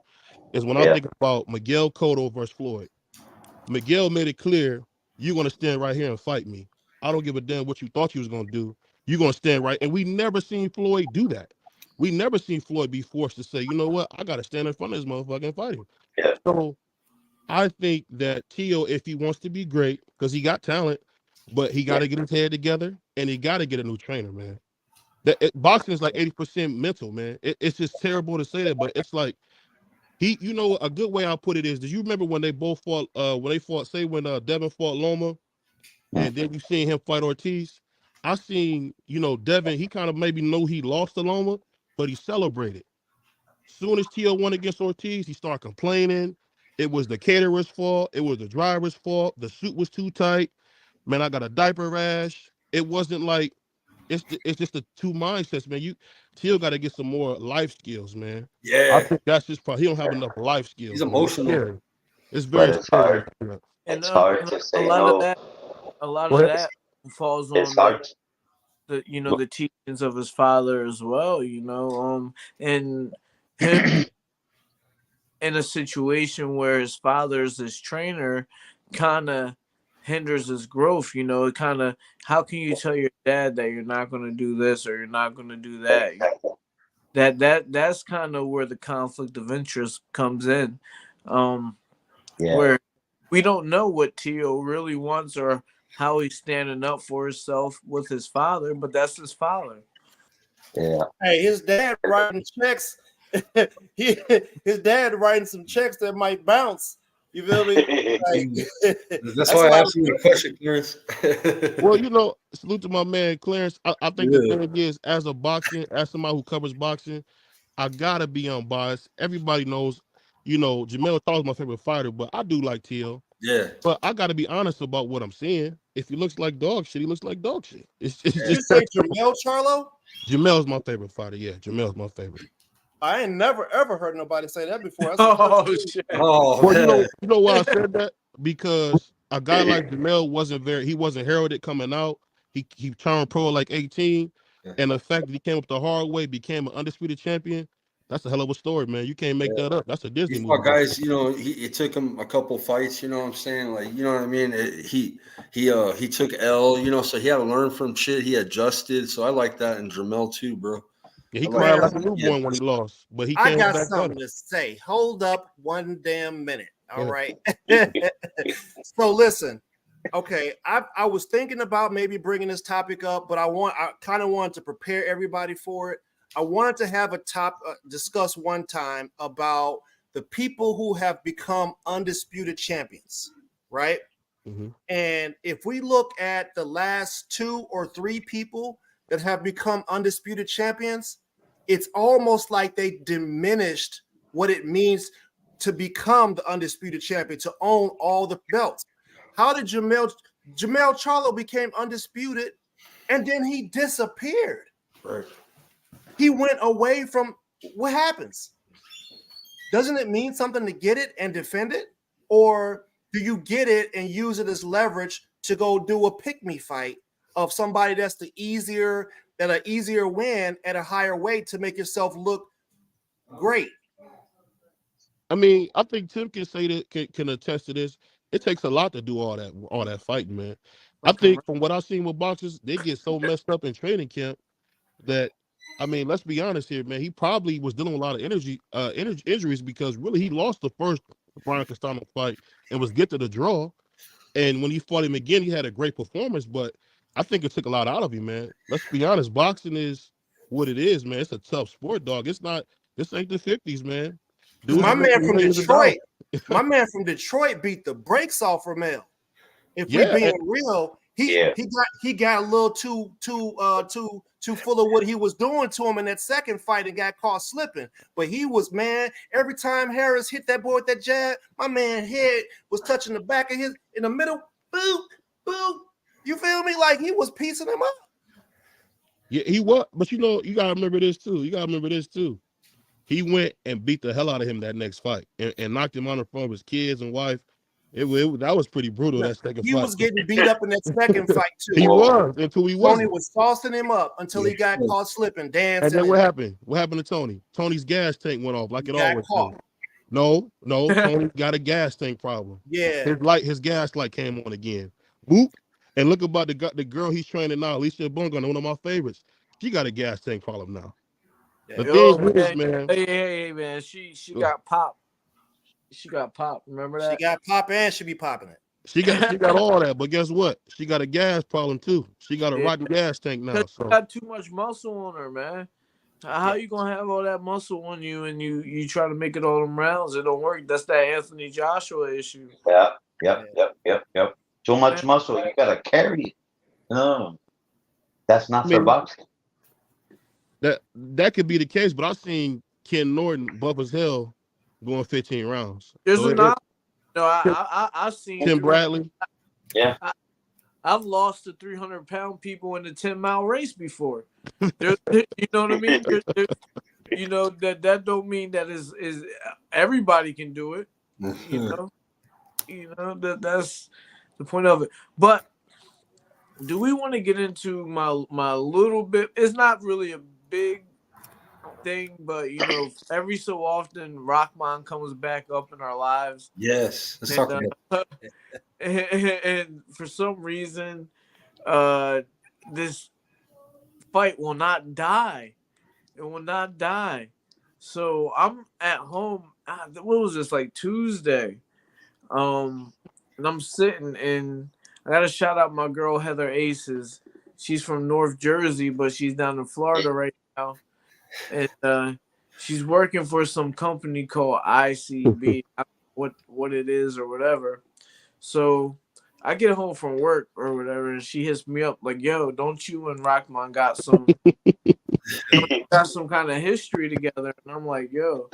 is when I think about Miguel Cotto versus Floyd. Miguel made it clear, you're going to stand right here and fight me. I don't give a damn what you thought you was going to do. You're going to stand right. And we never seen Floyd do that. We never seen Floyd be forced to say, you know what? I got to stand in front of this motherfucker and fight him. Yeah. So I think that Teo, if he wants to be great, because he got talent, but he got to get his head together and he got to get a new trainer, man. Boxing is like 80% mental, man. It's just terrible to say that, but it's like a good way I'll put it is, do you remember when they both fought, when Devin fought Loma and then you seen him fight Ortiz? I seen, Devin, he kind of maybe know he lost to Loma, but he celebrated. Soon as Tio won against Ortiz, he started complaining. It was the caterer's fault. It was the driver's fault. The suit was too tight. Man, I got a diaper rash. It wasn't like it's just the two mindsets, man. Tio got to get some more life skills, man. I Yeah, think that's just probably he don't have enough life he's skills, man. It's emotional. scary. It's But very it's scary. hard. And It's hard and to a say lot of no. that, a lot Go of ahead. that falls It's on hard. the teachings of his father as well. And him in a situation where his father's his trainer kind of hinders his growth. It kind of, how can you tell your dad that you're not going to do this or you're not going to do that? That's kind of where the conflict of interest comes in, Yeah. where we don't know what Tio really wants or how he's standing up for himself with his father, but that's his father. Yeah. Hey, his dad writing checks. His dad writing some checks that might bounce. You feel me? Like, That's that's why a I lot of asked you the question, Clarence. Well, salute to my man Clarence. I think the Yeah, thing is, as somebody who covers boxing, I gotta be unbiased. Everybody knows, Jamel Charles is my favorite fighter, but I do like Tio. yeah, But I gotta be honest about what I'm seeing. If he looks like dog shit, he looks like dog shit. It's Did you just say Jamel Charlo? Jamel's my favorite fighter. Yeah, Jamel's my favorite. I ain't never ever heard nobody say that before. That's the first Oh time. shit! oh Well, man, why I said that? Because a guy like Jamel he wasn't heralded coming out. He turned pro at like 18, and the fact that he came up the hard way, became an undisputed champion, that's a hell of a story, man. You can't make that up. That's a Disney he movie. fought guys. It took him a couple fights. You know what I'm saying? Like, you know what I mean? He took L. So he had to learn from shit. He adjusted. So I like that in Jamel too, bro. Yeah, he I like cried Man, like that. a Yeah, newborn when he lost, but he I came got back better. something to say. Hold up one damn minute. Go All ahead. right. So listen. Okay, I was thinking about maybe bringing this topic up, but I kind of wanted to prepare everybody for it. I wanted to have a discuss one time about the people who have become undisputed champions, right? hmm And if we look at the last 2 or 3 people that have become undisputed champions, it's almost like they diminished what it means to become the undisputed champion, to own all the belts. How did Jamel Charlo became undisputed and then he disappeared? right. He went away from what happens? Doesn't it mean something to get it and defend it? Or do you get it and use it as leverage to go do a pick me fight of somebody that's an easier win at a higher weight to make yourself look great? I mean, I think Tim can say that can attest to this. It takes a lot to do all that fighting, man. I think from what I've seen with boxers, they get so messed up in training camp that, I mean, let's be honest here, man. He probably was dealing with a lot of injuries because really he lost the first Brian Castano fight and was get to the draw. And when he fought him again, he had a great performance, but I think it took a lot out of him, man. Let's be honest, boxing is what it is, man. It's a tough sport, dog. This ain't the 50s, man. Because Dudes is making millions of dollars. my man from Detroit beat the brakes off Ramel. If we Yeah, being real, Yeah. he got a little too full of what he was doing to him in that second fight and got caught slipping. But he was, man, every time Harris hit that boy with that jab, my man head was touching the back of his in the middle, boop, boop. You feel me? Like he was piecing him up. yeah, he was. But you gotta remember this too. He went and beat the hell out of him that next fight and knocked him on the phone with his kids and wife. That was pretty brutal, that second He fight. was getting beat up in that second fight too. He was until he Tony wasn't. was tossing him up until he got caught slipping, And dancing. then what happened? What happened to Tony? Tony's gas tank went off like it got always caught. does. No, Tony got a gas tank problem. Yeah. His gas light came on again. Whoop. And look about the girl he's training now, Alicia Bunga, one of my favorites. She got a gas tank problem now. The thing is, man. Hey, man, she got popped. She got popped. Remember that? She got pop and she be popping it. She got all that, but guess what? She got a gas problem too. She got a rotten gas tank now. She got too much muscle on her, man. How you gonna have all that muscle on you and you try to make it all them rounds? It don't work. That's that Anthony Joshua issue. Yep. Too much muscle. You gotta carry it. No. That's not for boxing. That could be the case, but I've seen Ken Norton buff as hell going 15 rounds. There's So another. No, I've seen Tim 300. Bradley. Yeah. I've lost to 300-pound people in the 10-mile race before. You know what I mean? You know that don't mean that is everybody can do it. You know that's the point of it. But do we want to get into my little bit? It's not really a big thing, but you know, every so often, Rockman comes back up in our lives. Yes, let's talk about and for some reason, this fight will not die. It will not die. So I'm at home. What was this, like Tuesday? And I'm sitting, and I gotta shout out my girl Heather Aces. She's from North Jersey, but she's down in Florida right now, and she's working for some company called ICB. I don't know what it is or whatever. So I get home from work or whatever, and she hits me up like, "Yo, don't you and Rockman got some kind of history together?" And I'm like, "Yo,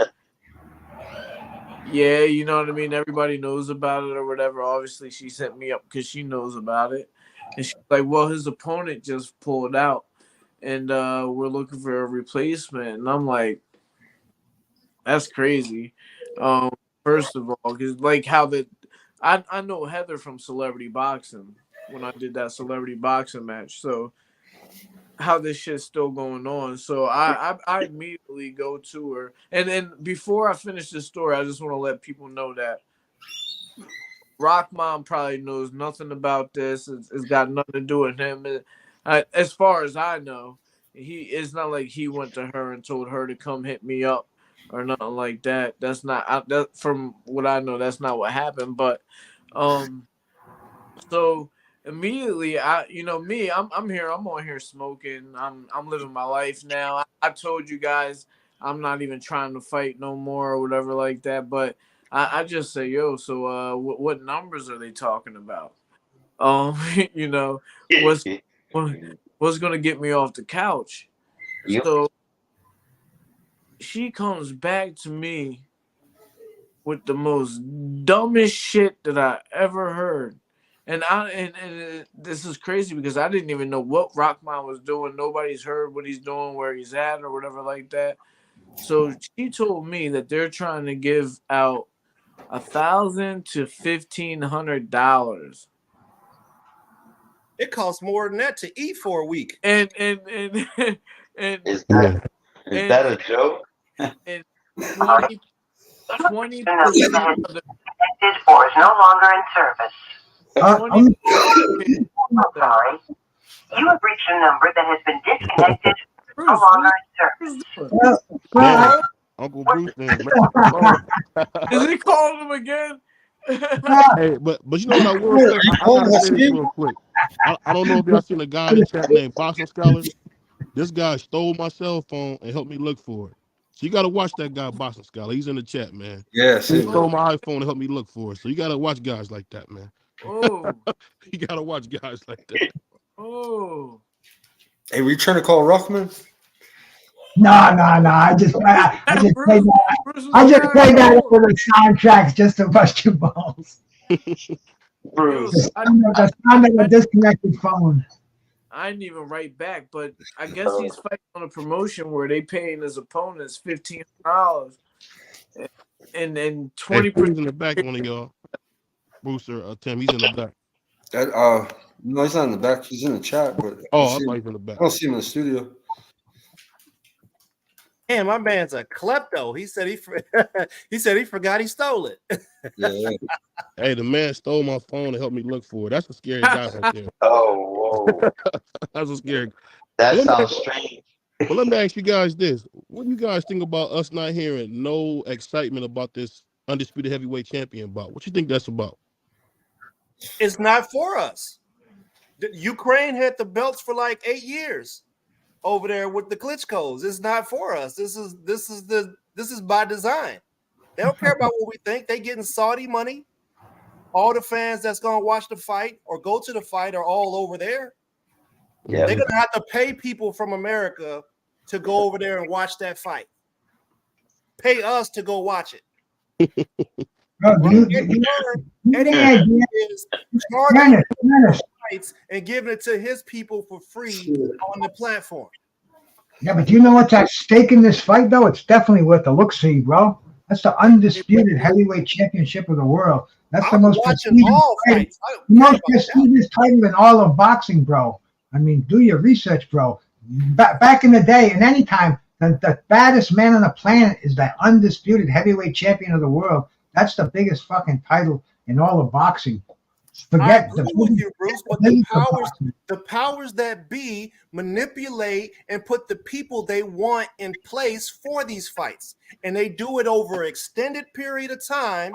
yeah, you know what I mean? Everybody knows about it or whatever." Obviously, she sent me up because she knows about it. And she's like, "Well, his opponent just pulled out, and we're looking for a replacement." And I'm like, "That's crazy." First of all, because like how I know Heather from Celebrity Boxing when I did that Celebrity Boxing match. So how this shit's still going on. So I immediately go to her. And then before I finish this story, I just want to let people know that Rock Mom probably knows nothing about this. It's got nothing to do with him. As far as I know, it's not like he went to her and told her to come hit me up or nothing like that. That's not that from what I know. That's not what happened. But so immediately I'm here. I'm on here smoking. I'm living my life now. I told you guys I'm not even trying to fight no more or whatever like that. But I just say, yo, so what numbers are they talking about? You know, what's what's gonna get me off the couch? Yep. So she comes back to me with the most dumbest shit that I ever heard. And this is crazy because I didn't even know what Rockman was doing. Nobody's heard what he's doing, where he's at, or whatever like that. So she told me that they're trying to give out $1,000 to $1,500. It costs more than that to eat for a week. And Is that a joke? and 20% of the or is no longer in service. 20 Sorry. You have reached a number that has been disconnected. No longer in service. Yeah, Uncle Bruce is he calling him again? Hey, but you know what I will say? I gotta say this real quick. I don't know if y'all seen a guy in the chat named Boxing Scholar. This guy stole my cell phone and helped me look for it. So you gotta watch that guy, Boxing Scholar. He's in the chat, man. Yes. He stole my iPhone and helped me look for it. So you gotta watch guys like that, man. Oh. You gotta watch guys like that. Oh. Hey, were you trying to call Ruffman? No. I just played that over the soundtracks just to bust your balls. Bruce. The sound of a disconnected phone. I didn't even write back, but I guess he's fighting on a promotion where they paying his opponents $1,500 and 20%. He's in the back, one of y'all. Bruce or Tim, he's in the back. No, he's not in the back. He's in the chat, but I thought he was in the I back. don't see him in the studio. Man, my man's a klepto. He said he forgot he stole it. Yeah. Hey, the man stole my phone and helped me look for it. That's a scary guy right there. Oh, whoa. That's a scary. That sounds strange. Well, let me ask you guys this. What do you guys think about us not hearing no excitement about this undisputed heavyweight champion bout? What you think that's about? It's not for us. Ukraine had the belts for like 8 years over there with the Klitschko's. It's not for us. This is by design. They don't care about what we think. They getting Saudi money. All the fans that's gonna watch the fight or go to the fight are all over there. Yeah. They're gonna have to pay people from America to go over there and watch that fight. Pay us to go watch it. Bro, Eddie is charging fights and giving it to his people for free on the platform. Yeah, but you know what's at stake in this fight, though? It's definitely worth the look-see, bro. That's the undisputed heavyweight championship of the world. That's the most prestigious title in all of boxing, bro. I mean, do your research, bro. Back in the day, and any time, the baddest man on the planet is the undisputed heavyweight champion of the world. That's the biggest fucking title in all of boxing. I agree with you, Bruce, but the powers that be manipulate and put the people they want in place for these fights. And they do it over an extended period of time,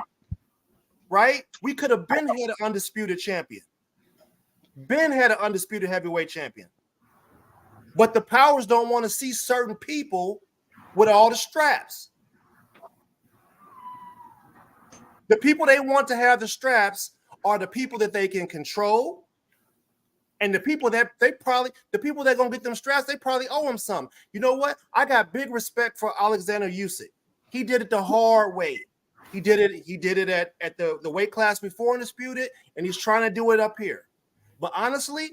right? We could have been had an undisputed champion. Ben had an undisputed heavyweight champion. But the powers don't want to see certain people with all the straps. The people they want to have the straps are the people that they can control, and the people that the people that gonna get them straps, they probably owe them something. You know what? I got big respect for Alexander Usyk. He did it the hard way. He did it at the weight class before Undisputed, and he's trying to do it up here. But honestly,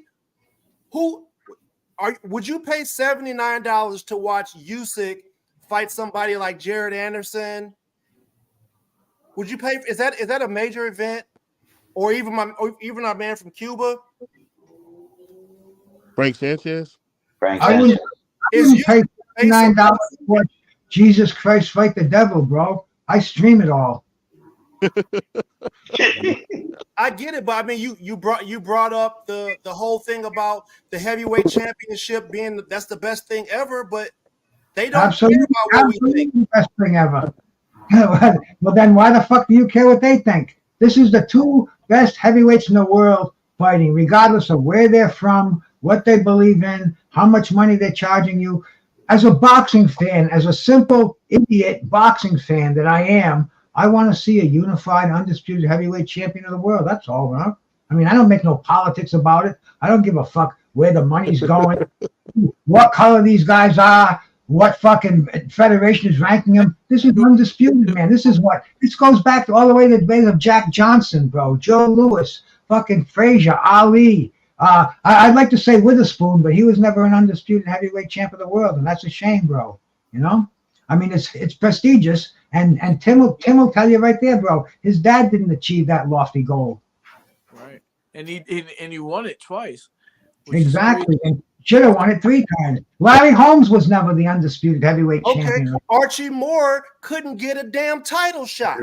would you pay $79 to watch Usyk fight somebody like Jared Anderson? Would you pay? Is that a major event? Or even our man from Cuba, Frank Sanchez. I wouldn't pay $9 to watch Jesus Christ fight the devil, bro. I stream it all. I get it, but I mean, you brought up the whole thing about the heavyweight championship being that's the best thing ever, but they don't care about what we think. The best thing ever. Well, then why the fuck do you care what they think? This is the two best heavyweights in the world fighting, regardless of where they're from, what they believe in, how much money they're charging you. As a boxing fan, as a simple idiot boxing fan that I am, I want to see a unified, undisputed heavyweight champion of the world. That's all, bro. I mean, I don't make no politics about it. I don't give a fuck where the money's going, what color these guys are, what fucking federation is ranking them. This is undisputed, man. This goes back to all the way to the days of Jack Johnson, bro, Joe Louis, fucking Frazier, Ali. I'd like to say Witherspoon, but he was never an undisputed heavyweight champ of the world, and that's a shame, bro. You know? I mean, it's prestigious, and Tim will tell you right there, bro. His dad didn't achieve that lofty goal. Right, and he won it twice. Exactly, and should have won it 3 times. Larry Holmes was never the undisputed heavyweight champion. Archie Moore couldn't get a damn title shot.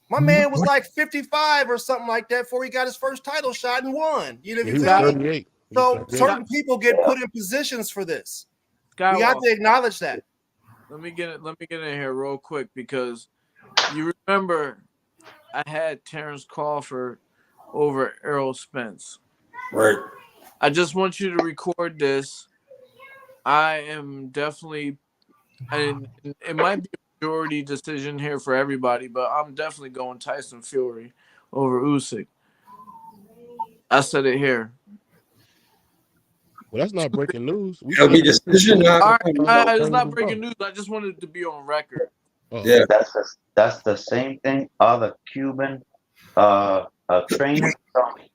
My man was like 55 or something like that before he got his first title shot and won. You know what I'm saying? So certain people get put in positions for this. We have to acknowledge that. Let me get in here real quick, because you remember I had Terrence Crawford over Errol Spence. Right. I just want you to record this. I am definitely, and it might be a majority decision here for everybody, but I'm definitely going Tyson Fury over Usyk. I said it here. Well, that's not breaking news. It'll be decision. It's not breaking news. I just wanted to be on record. Yeah, that's the same thing. Other Cuban trainers told me.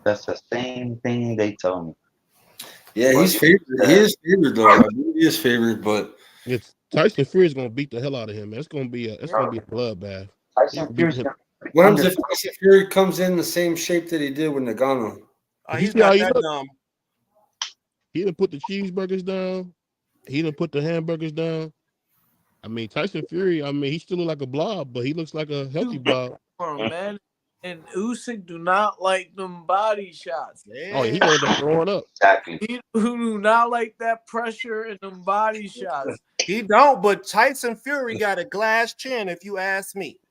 That's the same thing they told me. Yeah, he's favored. He is favored, though. I believe he is favored, but it's Tyson Fury is going to beat the hell out of him. It's going to be a bloodbath. What happens if Tyson Fury comes in the same shape that he did with Nagano? He's not that dumb. He didn't put the cheeseburgers down. He didn't put the hamburgers down. I mean, Tyson Fury, he still looks like a blob, but he looks like a healthy blob. Man. And Usyk do not like them body shots. Yeah. Oh, he going to throwing up. Exactly. He do not like that pressure and them body shots. He don't, but Tyson Fury got a glass chin, if you ask me.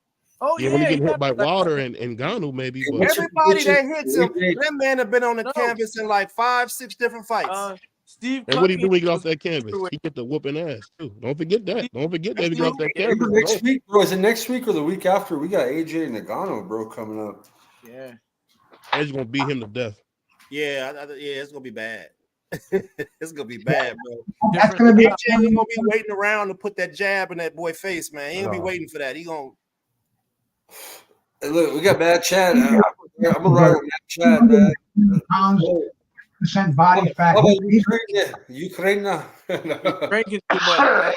Oh, yeah, when he get hit by Wilder and Ngannou, maybe. But everybody that hits him, that man have been on the canvas in like 5-6 different fights. Steve, and what he do when he get off that canvas? He get the whooping ass too. Don't forget that. Don't forget that he get off that canvas. Next week, bro. Is it next week or the week after? We got AJ Nagano, bro, coming up. Yeah. Edge gonna beat him to death. Yeah, yeah, it's gonna be bad. It's gonna be bad, bro. That's gonna be. BJ ain't gonna be waiting around to put that jab in that boy face, man. He ain't gonna be waiting for that. He gonna. Hey, look, we got Mad Chad. I'm gonna ride with Mad Chad, man. Pounds, percent body fat. How about He's Ukraine? You're drinking too much.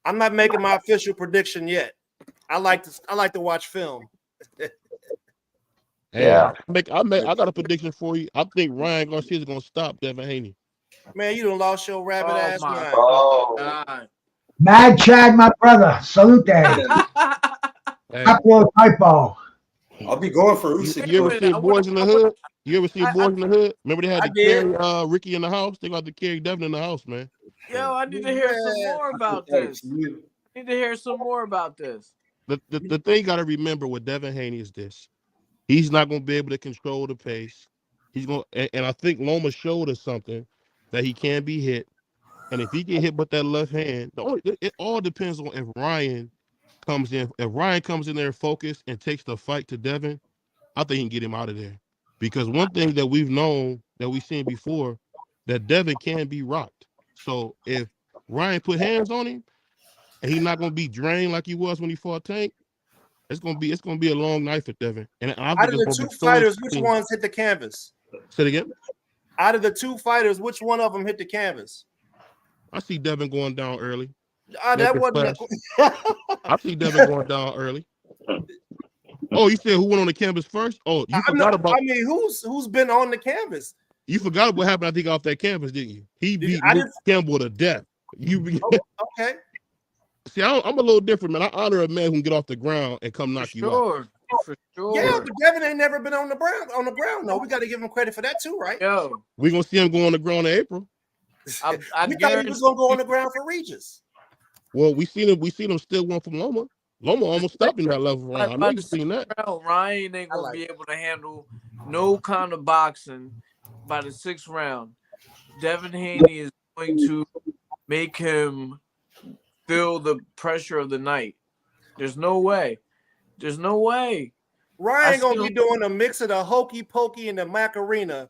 I'm not making my official prediction yet. I like to watch film. Hey, Yeah. I got a prediction for you. I think Ryan Garcia is gonna stop Devin Haney. Man, you done lost your rabbit Oh ass my mind. Oh, God. Mad Chad, my brother. Salute that. Hey, Upload typo. I'll be going for you, Usyk. you ever Wait a minute, seen I Boys in the Hood? You ever seen I- Boys in the Hood? Remember they had I to did. carry Ricky in the house? They got to carry Devin in the house, man. Yo, I need to hear some Man, more about this. I need to hear some more about this. The thing you got to remember with Devin Haney is this: he's not going to be able to control the pace. He's going, and I think Loma showed us something that he can be hit, and if he get hit with that left hand, it all depends on if Ryan comes in. If Ryan comes in there focused and takes the fight to Devin, I think he can get him out of there. Because one thing that we've known that we've seen before, that Devin can be rocked. So if Ryan put hands on him and he's not going to be drained like he was when he fought Tank, it's gonna be a long night for Devin. And I out think of it's the gonna two be so fighters, which exciting. ones hit the canvas? Say it again. Out of the two fighters, which one of them hit the canvas? I see Devin going down early. That wasn't. I see Devin going down early. Oh, you said who went on the canvas first? Oh, you forgot about. I mean, who's been on the canvas? You forgot what happened. I think off that canvas, didn't you? He beat I Luke Campbell to death. Okay. See, I'm a little different, man. I honor a man who can get off the ground and come knock you out. For sure. Yeah, but Devin ain't never been on the ground. No, we got to give him credit for that too, right? Yo, We're gonna see him go on the ground in April. I we thought he was gonna go on the ground for Regis. Well, we seen him still one from Loma. Loma almost stopped him that level round. I know you've seen that. Ryan ain't gonna be able to handle no kind of boxing by the 6th round. Devin Haney is going to make him feel the pressure of the night. There's no way. There's no way. Ryan gonna be doing a mix of the hokey pokey and the Macarena.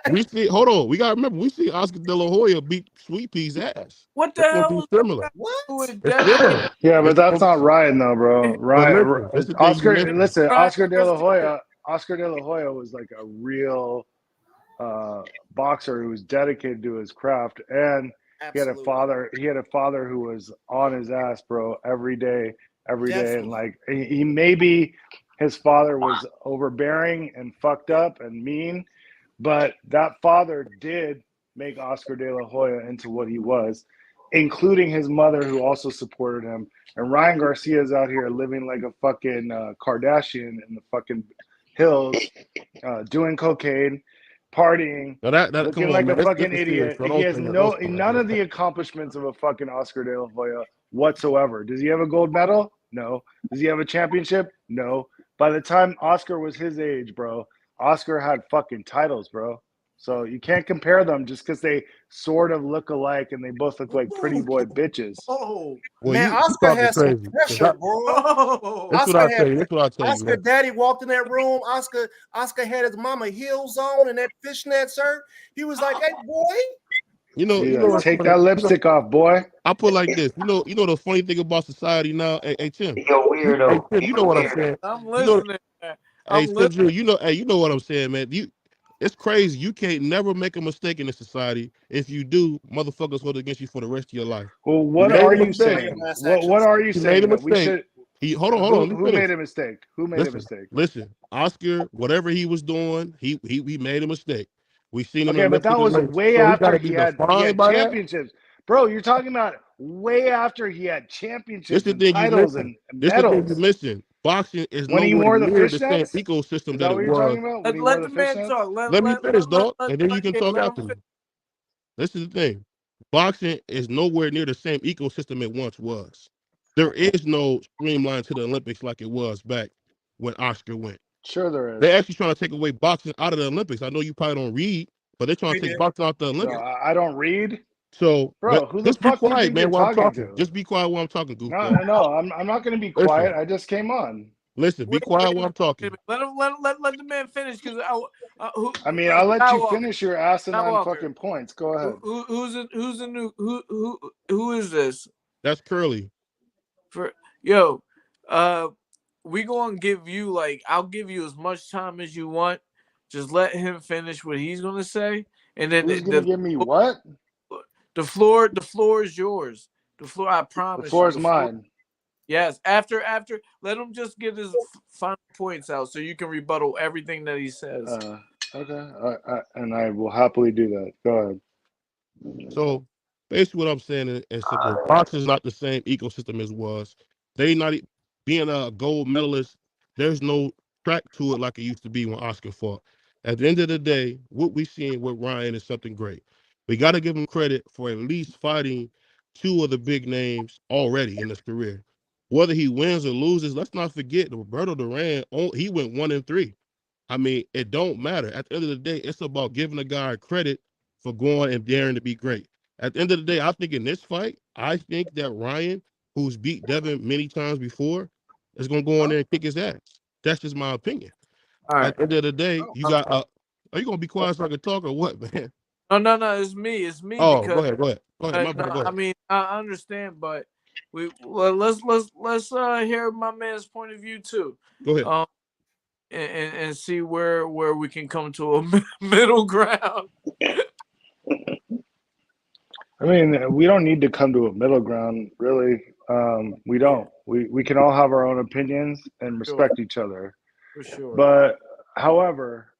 We see. Hold on. We gotta remember. We see Oscar De La Hoya beat Sweet Pea's ass. What the hell? Similar. What? Yeah, but that's not Ryan though, bro. Ryan, Oscar. Listen, Oscar De La Hoya. Oscar De La Hoya was like a real boxer who was dedicated to his craft, and he had a father. He had a father who was on his ass, bro, every day, and like he maybe his father was overbearing and fucked up and mean, but that father did make Oscar De La Hoya into what he was, including his mother, who also supported him. And Ryan Garcia is out here living like a fucking Kardashian in the fucking hills, doing cocaine, partying, looking like a fucking idiot. He has none of the accomplishments of a fucking Oscar De La Hoya whatsoever. Does he have a gold medal? No. Does he have a championship? No. By the time Oscar was his age, bro, Oscar had fucking titles, bro. So you can't compare them just because they sort of look alike and they both look like pretty boy bitches. Oh, well, man, Oscar has some pressure, bro. That's what I tell you. That's what I tell you. Oscar daddy walked in that room. Oscar had his mama heels on and that fishnet shirt. He was like, "Hey, boy." You know, take that lipstick off, boy. I put like this. You know the funny thing about society now. Hey Tim. You're weirdo. Hey Tim, you know what I'm saying. I'm listening. Hey Tim, you know what I'm saying, man. It's crazy. You can't never make a mistake in this society. If you do, motherfuckers hold against you for the rest of your life. Well, what are you saying? What are you saying? Made a mistake. Hold on. Who made a mistake? Who made a mistake? Listen, Oscar, whatever he was doing, he made a mistake. We've seen him. Okay, but that was way after he had championships. Bro, you're talking about way after he had championships and titles and medals. This is the thing you're missing. Boxing is when he wore the same ecosystem that it was. Let the man talk. Let me finish, dog, and then you can talk after me. This is the thing. Boxing is nowhere near the same ecosystem it once was. There is no streamline to the Olympics like it was back when Oscar went. Sure there is. They're actually trying to take away boxing out of the Olympics. I know you probably don't read, but they're trying to take boxing out the Olympics. No, I don't read. So, bro, who the fuck be quiet, man, while I'm talking. to? Just be quiet while I'm talking, goofball. No, I'm not going to be quiet. I just came on. Listen, be quiet while I'm talking. Let the man finish because I mean, I'll let you Skywalker. finish your asinine Skywalker. fucking points. Go ahead. Who's the new who is this? That's Curly. We gonna give you I'll give you as much time as you want. Just let him finish what he's gonna say, and then Who's gonna give me what? The floor is yours. The floor, I promise. The floor is mine. Yes. After, let him just get his final points out, so you can rebuttal everything that he says. Okay. And I will happily do that. Go ahead. So basically, what I'm saying is simple. Boxing is not the same ecosystem as was. They not being a gold medalist. There's no track to it like it used to be when Oscar fought. At the end of the day, what we seeing with Ryan is something great. We got to give him credit for at least fighting two of the big names already in his career. Whether he wins or loses, let's not forget Roberto Duran. He went 1-3. I mean, it don't matter. At the end of the day, it's about giving a guy credit for going and daring to be great. At the end of the day, I think in this fight, I think that Ryan, who's beat Devin many times before, is going to go in there and kick his ass. That's just my opinion. All right. At the end of the day, you got. Are you going to be quiet so I can talk or what, man? No. It's me. Oh, because, go ahead. My bad, go ahead. I mean, I understand, but let's hear my man's point of view too. Go ahead. And see where we can come to a middle ground. I mean, we don't need to come to a middle ground, really. We don't. We can all have our own opinions and respect each other. For sure. But, however,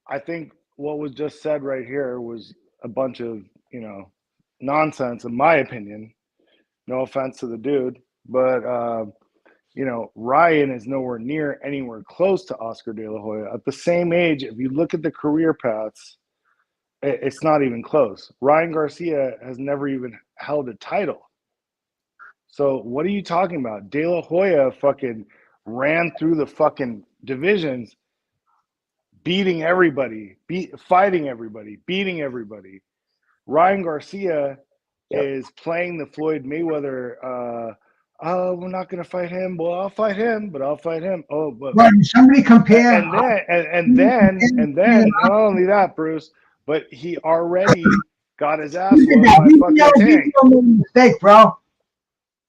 I think what was just said right here was a bunch of, nonsense, in my opinion. No offense to the dude, but Ryan is nowhere near anywhere close to Oscar De La Hoya. At the same age, if you look at the career paths, it's not even close. Ryan Garcia has never even held a title. So what are you talking about? De La Hoya fucking ran through the fucking divisions, beating everybody, fighting everybody, beating everybody. Ryan Garcia is playing the Floyd Mayweather. We're not gonna fight him. Well, I'll fight him, but I'll fight him. Oh, but somebody compare. And then, not only that, Bruce, but he already got his ass whooped by fucking Tank. Mistake, bro.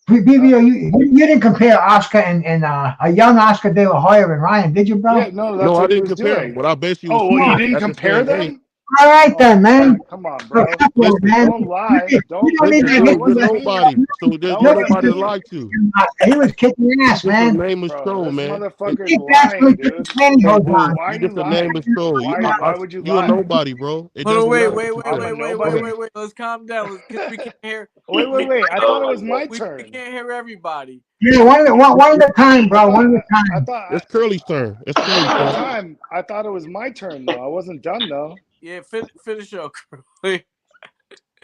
You didn't compare Oscar and a young Oscar De La Hoya and Ryan, did you, bro? Yeah, no, that's what I didn't he was compare doing. What I basically was you didn't compare them? All right then, man. Come on, bro. Man. Don't lie. Don't need to hit nobody. So there's nobody to lie to. He was kicking ass, man. His name is Troll, man. Motherfucker's lying, dude. Why Why you just the name is Troll? Why would you lie? You're nobody, bro. Wait. Let's calm down. Because we can't hear. Wait. I thought it was my turn. We can't hear everybody. Yeah, one at a time, bro. One at a time. It's Curly's turn. It's Curly's turn. I thought it was my turn, though. I wasn't done, though. Yeah, finish up, Curly.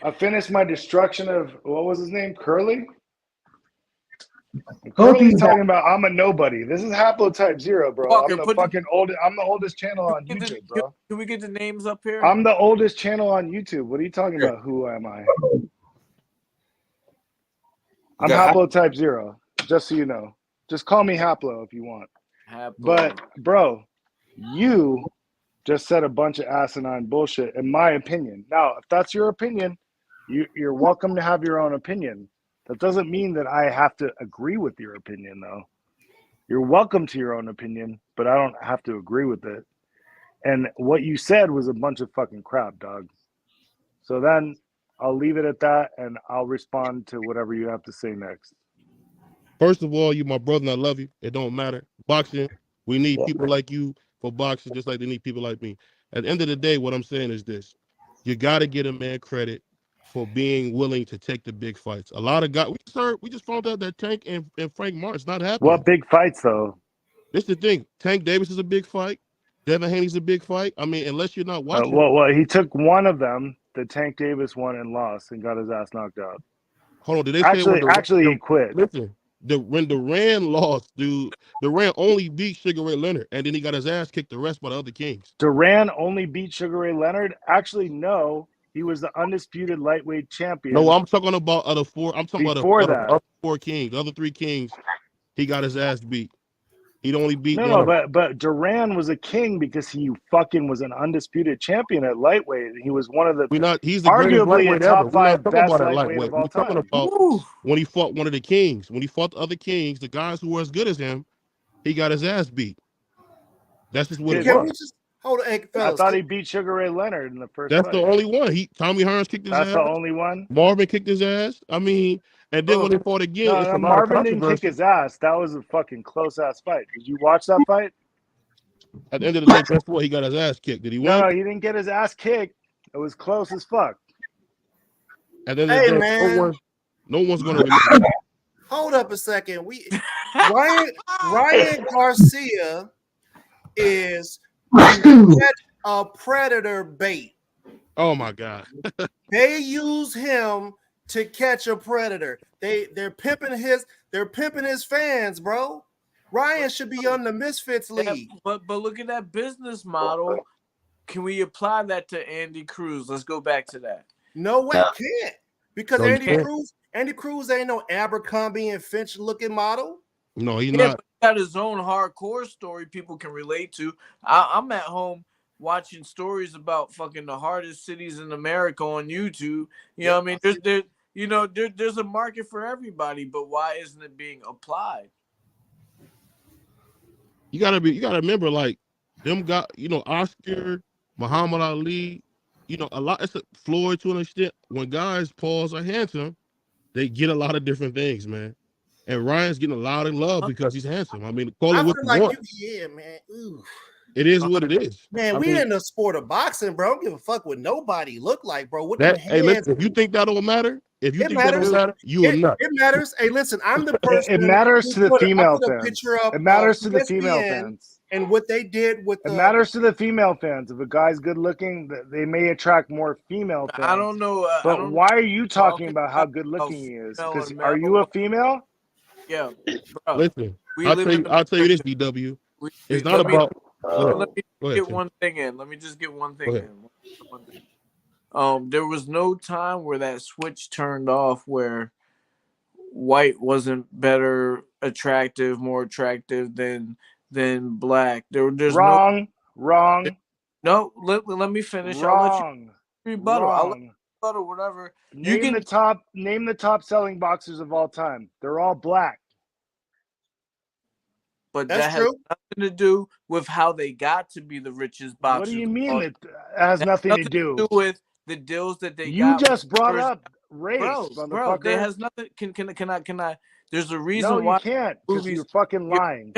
I finished my destruction of, what was his name? Curly? Curly's talking about I'm a nobody. This is Haplotype Zero, bro. Walker, I'm the oldest channel on YouTube, bro. Can we get the names up here? I'm the oldest channel on YouTube. What are you talking about? Who am I? I'm Haplotype Zero, just so you know. Just call me Haplo if you want. But, bro, you just said a bunch of asinine bullshit, in my opinion. Now, if that's your opinion, you're welcome to have your own opinion. That doesn't mean that I have to agree with your opinion, though. You're welcome to your own opinion, but I don't have to agree with it. And what you said was a bunch of fucking crap, dog. So then I'll leave it at that, and I'll respond to whatever you have to say next. First of all, you my brother, and I love you. It don't matter. Boxing, we need people like you for boxing, just like they need people like me. At the end of the day, what I'm saying is this. You got to get a man credit for being willing to take the big fights. A lot of guys, we just found out that Tank and Frank Martin's not happening. What big fights, though? This is the thing. Tank Davis is a big fight. Devin Haney's a big fight. I mean, unless you're not watching. Well, he took one of them, the Tank Davis one, and lost and got his ass knocked out. Hold on. Did they actually he quit? Listen. When Duran lost, dude, Duran only beat Sugar Ray Leonard, and then he got his ass kicked the rest by the other kings. Duran only beat Sugar Ray Leonard? Actually, no. He was the undisputed lightweight champion. No, I'm talking about other four. I'm talking about the other 4 kings. The other 3 kings, he got his ass beat. He'd only beat No, but Duran was a king because he fucking was an undisputed champion at lightweight. He was one of the he's the greatest arguably a lightweight ever. top We're not 5 talking best about that lightweight lightweight. of all We're talking time. about when he fought one of the kings. When he fought the other kings, the guys who were as good as him, he got his ass beat. That's just what it Can we was. just hold on, hey, I fellas? thought he beat Sugar Ray Leonard in the first That's fight. the only one. Tommy Hearns kicked his That's ass. the only one. Marvin kicked his ass. I mean, and then when they fought again, it's No, a lot of Marvin didn't kick controversy. his ass. That was a fucking close ass fight. Did you watch that fight? At the end of the day, guess what? He got his ass kicked. Did he win? No, he didn't get his ass kicked. It was close as fuck. At the end of the day, man. no one's going to remember. Hold up a second. Ryan Garcia is a predator bait. Oh my God. They use him to catch a predator. They're pimping his fans, bro. Ryan should be on the Misfits League. But look at that business model. Can we apply that to Andy Cruz? Let's go back to that. No way, can't. Because No, Andy Cruz ain't no Abercrombie and Finch looking model. No, he's Yeah, not. but he got his own hardcore story people can relate to. I'm at home watching stories about fucking the hardest cities in America on YouTube. You know what I mean? There's a market for everybody, but why isn't it being applied? You gotta remember, like, them guys, Oscar, Muhammad Ali, a lot. It's Floyd to an extent. When guys are handsome, they get a lot of different things, man. And Ryan's getting a lot of love because he's handsome. I mean, call it what you want. Man. Ooh. It is what it is. Man, we in the sport of boxing, bro. I don't give a fuck what nobody look like, bro. What them hands? Hey, listen, if you think that don't matter, you it matters. It matters. Hey, listen, I'm the person. It matters to the female fans. It matters to the female fans. And what they did with it matters to the female fans. If a guy's good looking, they may attract more female fans. I don't know. But why are you talking about how good looking he is? Because are you a female? Yeah, bro. Listen, I'll tell you this, DW. It's not about. Let me get one thing in. Let me just get one thing in. There was no time where that switch turned off where white wasn't more attractive than black. There's wrong. No, let me finish. Wrong. I'll let you rebuttal. I'll let you rebuttal, whatever. Name the top selling boxers of all time. They're all black. But that has nothing to do with how they got to be the richest boxers. What do you mean it has nothing to do with the deals that they got? You just brought up race, bro. There has nothing. Can I? There's a reason why you can't, because you're fucking lying.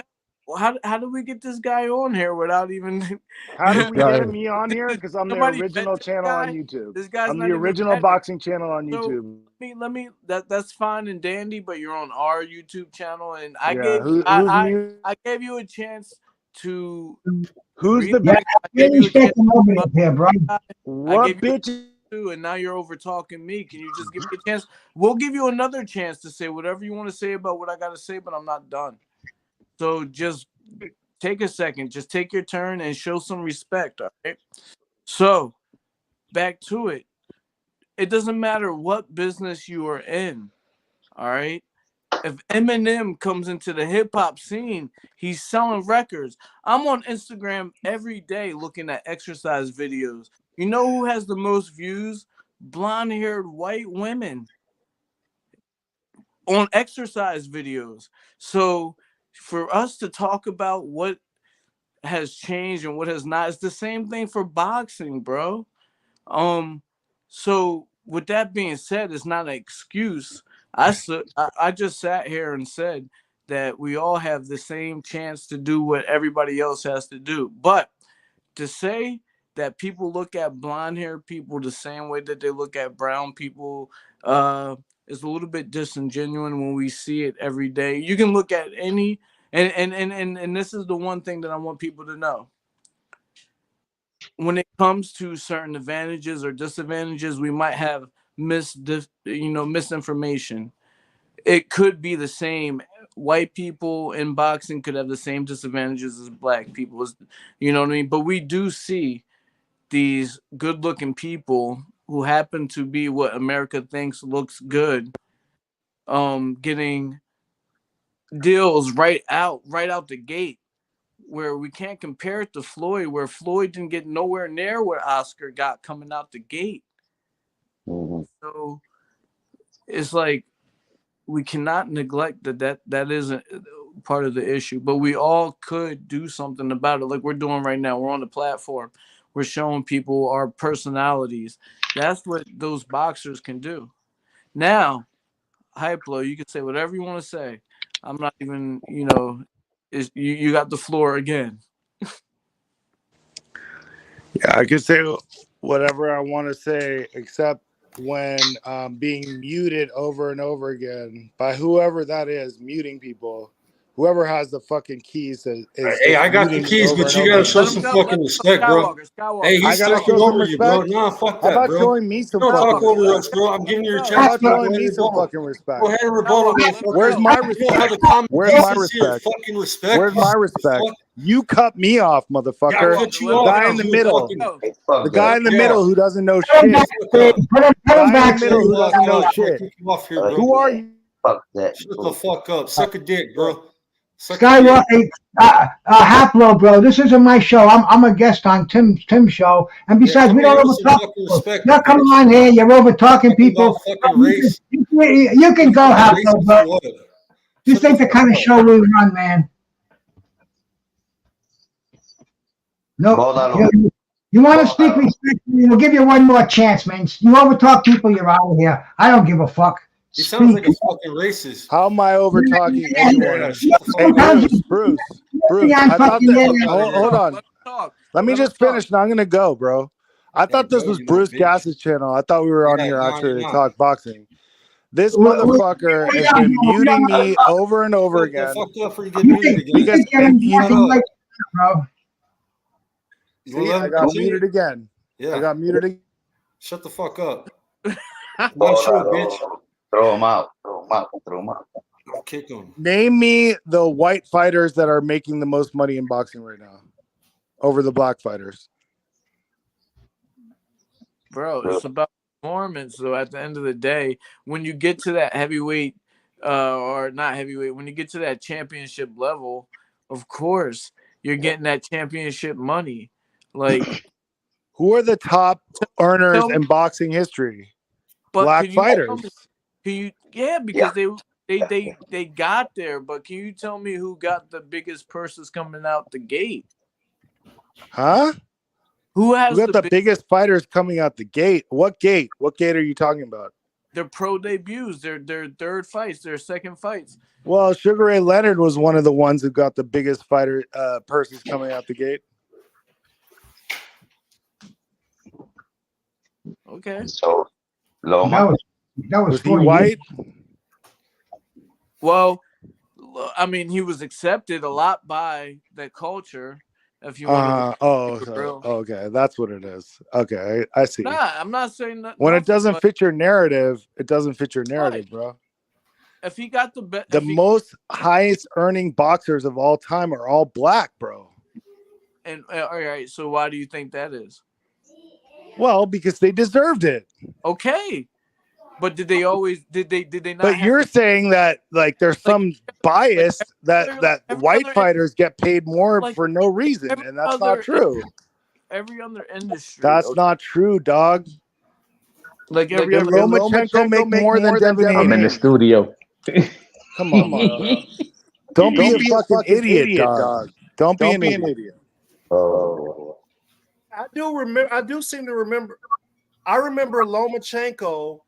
Well, how do we get this guy on here without even? How do we get me on here? Because I'm the original channel on YouTube. This guy's I'm the original boxing channel on YouTube. Let me. That's fine and dandy, but you're on our YouTube channel, and I gave you a chance to. Who's the best? What bitch? And now you're over talking me. Can you just give me a chance? We'll give you another chance to say whatever you want to say about what I got to say, but I'm not done. So just take a second, just take your turn and show some respect, all right? So back to it. It doesn't matter what business you are in, all right? If Eminem comes into the hip-hop scene, he's selling records. I'm on Instagram every day looking at exercise videos. You know who has the most views? Blonde-haired white women on exercise videos. So for us to talk about what has changed and what has not, it's the same thing for boxing, bro. So with that being said, it's not an excuse. I just sat here and said that we all have the same chance to do what everybody else has to do. But to say that people look at blonde-haired people the same way that they look at brown people is a little bit disingenuous when we see it every day. You can look at any, and this is the one thing that I want people to know. When it comes to certain advantages or disadvantages, we might have misinformation. It could be the same. White people in boxing could have the same disadvantages as black people. You know what I mean? But we do see these good-looking people who happen to be what America thinks looks good, getting deals right out the gate, where we can't compare it to Floyd, where Floyd didn't get nowhere near where Oscar got coming out the gate. Mm-hmm. So it's like we cannot neglect that isn't part of the issue, but we all could do something about it, like we're doing right now. We're on the platform. We're showing people our personalities. That's what those boxers can do. Now, Hyplo, you can say whatever you want to say. I'm not even, you got the floor again. Yeah, I could say whatever I want to say, except when being muted over and over again by whoever that is, muting people. Whoever has the fucking keys is Hey, I got the muting me keys, over but and you over gotta again. show Let him some go. fucking respect, bro. Skywalker. Hey, I he's gotta talking show some over you, bro. respect. Nah, fuck How that, about bro. showing me some Don't talk fucking over respect? us, bro. I'm giving you your How chance about to go showing ahead me and some rebuttal. fucking respect? Go ahead and rebuttal, Where's motherfucker. my You don't have respect? the common Where's my decency or respect? fucking respect. Where's You my stupid respect? fuck. You cut me off, Yeah, I motherfucker. cut you The off guy in because the you were middle. talking. Hey, fuck The that. guy in the Yeah. middle who doesn't know Put him shit. back, Fuck Steve. up. Put him Guy in the back, middle Steve. who doesn't know I'm shit. kick you off here, bro. Who are you? Fuck that. Shut the fuck up. Suck a dick, bro. Suck a dick. Skywalker, Haplo, bro. This isn't my show. I'm a guest on Tim's show. And Yeah, besides, come we in don't here with some overtalk fucking people. respect, You're coming bitch. on here. You're over talking Talking people. about fucking race. You can go, Fucking Haplo, racist bro. or what? This Shut the ain't the fuck kind of up. show we run, man. No, Bódalo. you want to speak respectfully? We'll give you one more chance, man. You overtalk people, you're out of here. I don't give a fuck. He sounds like Speak. a fucking racist. How am I over talking anyone? Yeah, shut the fuck Hey, up. Bruce. Be on I thought fucking that. air. Fuck out of Hold here. on. Let him talk. Let me Let him just talk. finish, and I'm gonna go, bro. I thought this go, was you little Bruce bitch. Gass's channel. I thought we were on Yeah, here no, actually you're to not. talk boxing. This We- motherfucker has been muting me over and over Shut the again fuck up before you get You muted can again. because get him he back in, like, bro. You See, let I him got continue? muted again. Yeah. I got muted again. Shut the fuck up. My show, bitch. Throw him out. Throw him out. Throw him out. I'll kick him. Name me the white fighters that are making the most money in boxing right now over the black fighters. Bro, it's about performance. So at the end of the day, when you get to that heavyweight, or not heavyweight, when you get to that championship level, of course you're getting that championship money. Like, Who are the top earners tell me, in boxing history? but Black can you tell fighters. me? Can you? Yeah, because they got there. But can you tell me who got the biggest purses coming out the gate? Huh? Who Who has got the biggest fighters coming out the gate? What gate? What gate are you talking about? their pro debuts, their third fights, their second fights? Well, Sugar Ray Leonard was one of the ones who got the biggest fighter purses coming out the gate. Okay. So, Loma. That was Was he 40 white? Well, I mean, he was accepted a lot by the culture. If you want to keep it real. Okay, that's what it is. Okay, I see. Nah, I'm not saying that. When it doesn't fit your narrative, it doesn't fit your narrative, bro. If he got the most highest earning boxers of all time are all black, bro. And all right, so why do you think that is? Well, because they deserved it. Okay, but did they always? Did they not? But you're saying that like there's some bias that white fighters get paid more for no reason, and that's not true. Every other industry. That's not true, dog. Like every Did other Lomachenko make more than Devin Haney? I'm in the studio. Come on, bro. Don't be a fucking idiot, dog. Don't be an idiot. Oh. I do seem to remember. I remember Lomachenko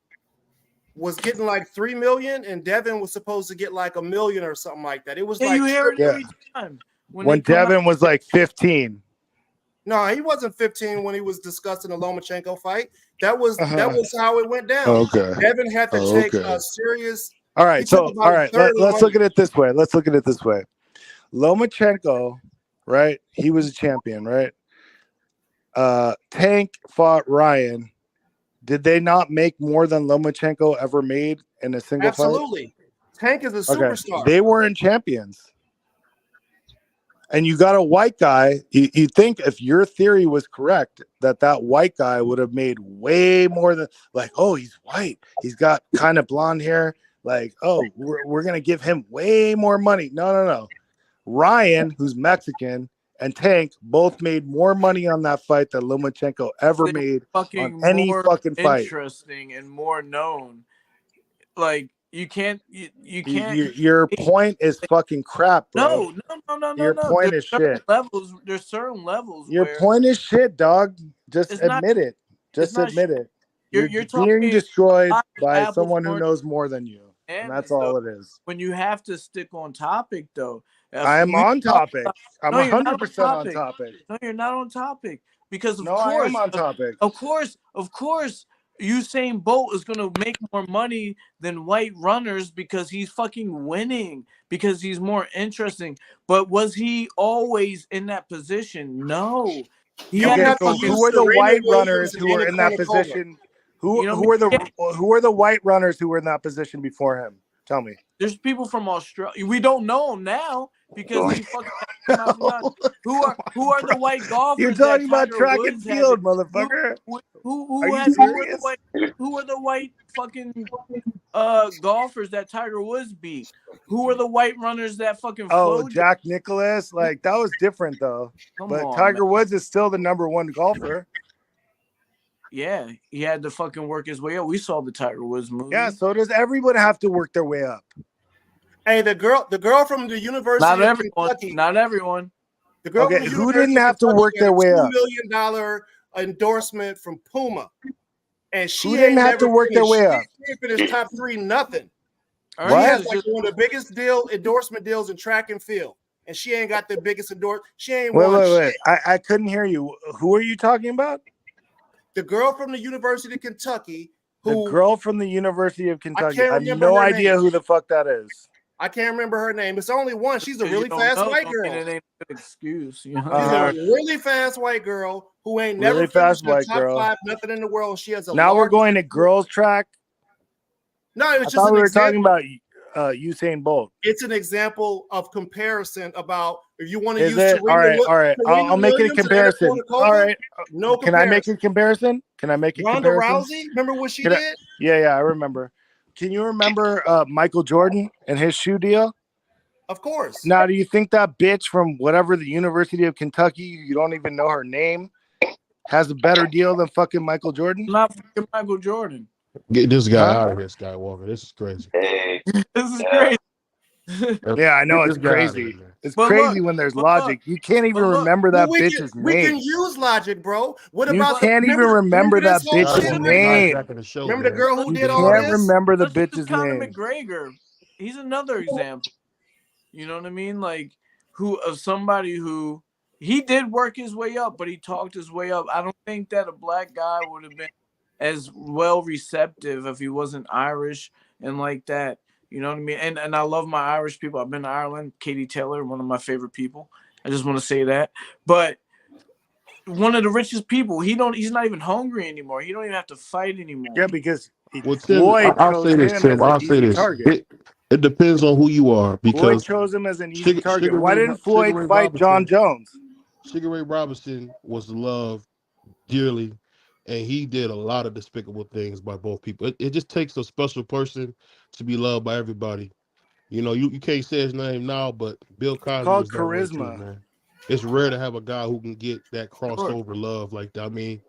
was getting like 3 million, and Devin was supposed to get like 1 million or something like that. It was like you hear it every time when Devin was like 15. No, he wasn't 15 when he was discussing the Lomachenko fight. That was how it went down. Okay. Devin had to take a serious. All right, so all right, let's look at it this way. Lomachenko, right? He was a champion, right? Tank fought Ryan. Did they not make more than Lomachenko ever made in a single fight? Absolutely. Tank is a superstar. They weren't champions. And you got a white guy. You think if your theory was correct, that white guy would have made way more than like, oh, he's white. He's got kind of blonde hair, like, oh, we're gonna give him way more money. No. Ryan, who's Mexican, and Tank both made more money on that fight than Lomachenko ever made on any more fucking fight. interesting and more known. Like you can't. Your point is fucking crap, bro. No. Your point is shit. There's certain levels. Your point is shit, dog. Just admit it. Just admit it. You're being destroyed by someone who knows more than you. And that's all it is. When you have to stick on topic, though. I'm on topic. I'm 100% on topic. No, you're not on topic. Because I am on topic. Of course, Usain Bolt is going to make more money than white runners because he's fucking winning, because he's more interesting. But was he always in that position? No. Who are the white runners who were in that position? Who are the white runners who were in that position before him? Tell me. There's people from Australia. We don't know him now because he fucking who are the white golfers? You're talking about track and field, motherfucker. Who are the white fucking golfers that Tiger Woods beat? Who are the white runners that fucking flowed? Jack Nicklaus? Like that was different though. Tiger Woods is still the #1 golfer. Yeah, he had to fucking work his way up. We saw the Tiger Woods movie. Yeah, so does everyone have to work their way up? Hey, the girl from the University of Kentucky. Not everyone. The girl from the who didn't have to work their way up? $2 million endorsement from Puma, and she didn't have to work their way up. She didn't finish top 3 nothing. What? She has like one of the biggest endorsement deals in track and field, and she ain't got the biggest endorsement. She ain't won shit. I couldn't hear you. Who are you talking about? The girl from the University of Kentucky. I have no idea who the fuck that is. I can't remember her name. It's only one. She's a really fast white girl. It ain't an excuse. She's a really fast white girl who ain't never finished the top 5, nothing in the world. She has a. Now we're going to girls track. No, it was just. We were talking about Usain Bolt. It's an example of comparison about if you want to use. All right. I'll make it a comparison. All right. No. Can I make a comparison? Ronda Rousey. Remember what she did? Yeah, I remember. Can you remember Michael Jordan and his shoe deal? Of course. Now, do you think that bitch from whatever the University of Kentucky, you don't even know her name, has a better deal than fucking Michael Jordan? Not fucking Michael Jordan. Get this guy out of here, Skywalker. This is crazy. This is crazy. Yeah, I know it's crazy. It's crazy when there's logic. You can't even remember that bitch's name. We can use logic, bro. What you about? Can't even remember that bitch's name. Remember the girl who did all this? You can't remember the bitch's Conor name. McGregor. He's another example. You know what I mean? Like somebody who he did work his way up, but he talked his way up. I don't think that a black guy would have been as well receptive if he wasn't Irish and like that. You know what I mean? And I love my Irish people. I've been to Ireland. Katie Taylor, one of my favorite people. I just want to say that. But one of the richest people, he's not even hungry anymore. He don't even have to fight anymore. Yeah, because I'll say this, Tim. I'll say this. It depends on who you are. Because Floyd chose him as an easy target. Why didn't Floyd fight John Jones? Sugar Ray Robinson was loved dearly, and he did a lot of despicable things by both people. It just takes a special person to be loved by everybody. You know, you can't say his name now, but Bill Cosby called was that way charisma. too, man. It's rare to have a guy who can get that crossover love like that. I mean,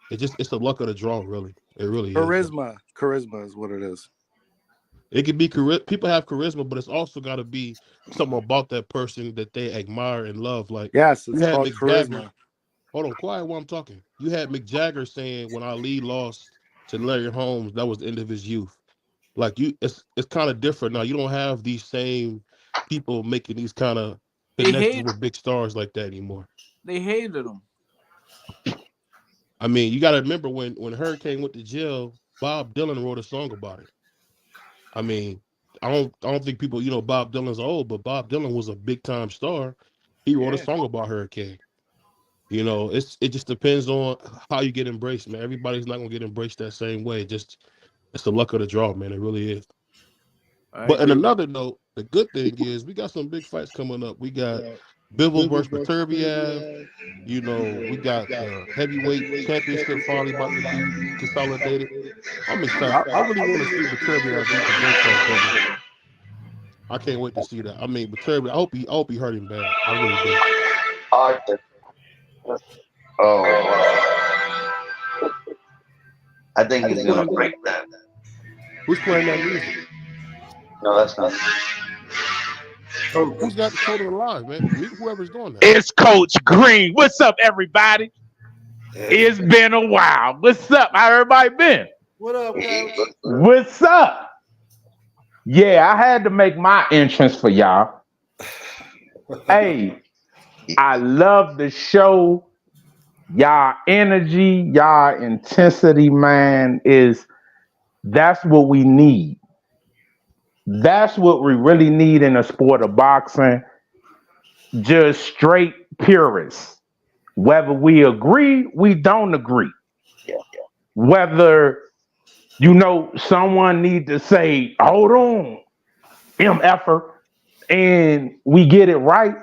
it's the luck of the draw, really. It really is. Charisma is what it is. It could be people have charisma, but it's also got to be something about that person that they admire and love. Like, yes, it's called charisma. Hold on, quiet while I'm talking. You had Mick Jagger saying when Ali lost to Larry Holmes, that was the end of his youth. Like it's kind of different now. You don't have these same people making these kind of connections with big stars like that anymore. They hated him. I mean, you got to remember when Hurricane went to jail, Bob Dylan wrote a song about it. I mean, I don't think people, Bob Dylan's old, but Bob Dylan was a big time star. He wrote a song about Hurricane. It just depends on how you get embraced, man. Everybody's not gonna get embraced that same way. It's the luck of the draw, man. It really is. But on another note, the good thing is we got some big fights coming up. We got Bivol versus Beterbiev. We got heavyweight championship finally about to be consolidated. I'm excited. I really want to see Beterbiev beat the brakes off Bubba. I can't wait to see that. I mean, Beterbiev, I hope he hurt him bad. I really do. Arthur. Oh, I think he's gonna break that. Who's playing that music? No, that's not. Who's got the total alive, man? Whoever's doing that. It's Coach Green. What's up, everybody? It's been a while. What's up? How everybody been? What up, Coach? What's up? Yeah, I had to make my entrance for y'all. Hey, I love the show. Y'all energy, y'all intensity, man, that's what we need. That's what we really need in the sport of boxing. Just straight purists. Whether we agree, we don't agree. Whether, someone need to say, hold on, MFer, and we get it right.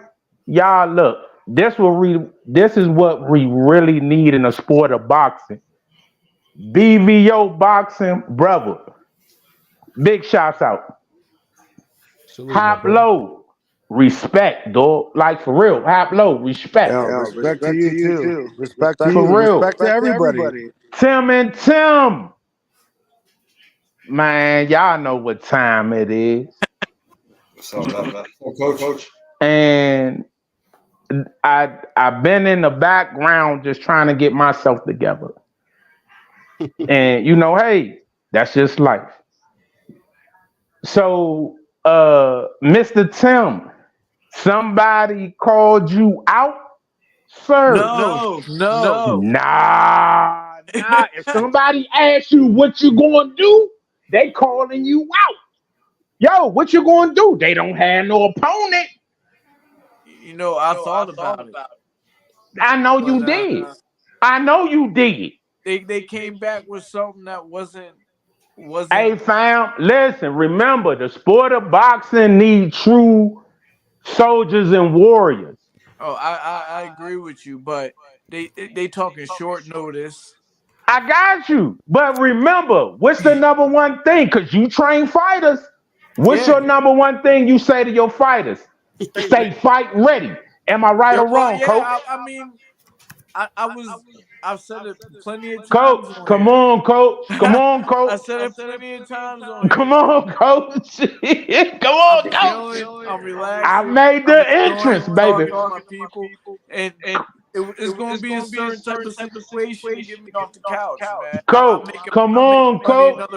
Y'all, look, this is what we really need in the sport of boxing. BVO boxing, brother. Big shouts out. Hop low, respect, dog. Like for real, hop low, respect. Yeah, respect to you too. Respect to For you. real. Respect to everybody. Tim and Tim. Man, y'all know what time it is. What's up, Coach? And I've been in the background just trying to get myself together. And hey, that's just life. So Mr. Tim, somebody called you out, sir? No. Nah. If somebody asks you what you gonna do, they calling you out. Yo, what you gonna do? They don't have no opponent. I thought about it. I know you did. I know you did. They came back with something that wasn't. Hey, fam, listen. Remember, the sport of boxing needs true soldiers and warriors. Oh, I agree with you, but they talking short notice. I got you. But remember, what's the number one thing? Because you train fighters. What's your number one thing you say to your fighters? Say fight ready. Am I right or wrong, Coach? I mean, I've said it plenty of times. Coach, come on, Coach. Come on, Coach. I said it plenty of times on here. Come on, Coach. Come on, Coach. I'm relaxed. I made the entrance, baby. My people, and it's going to be a certain type of situation to get me off the couch, man. Coach, come on, Coach.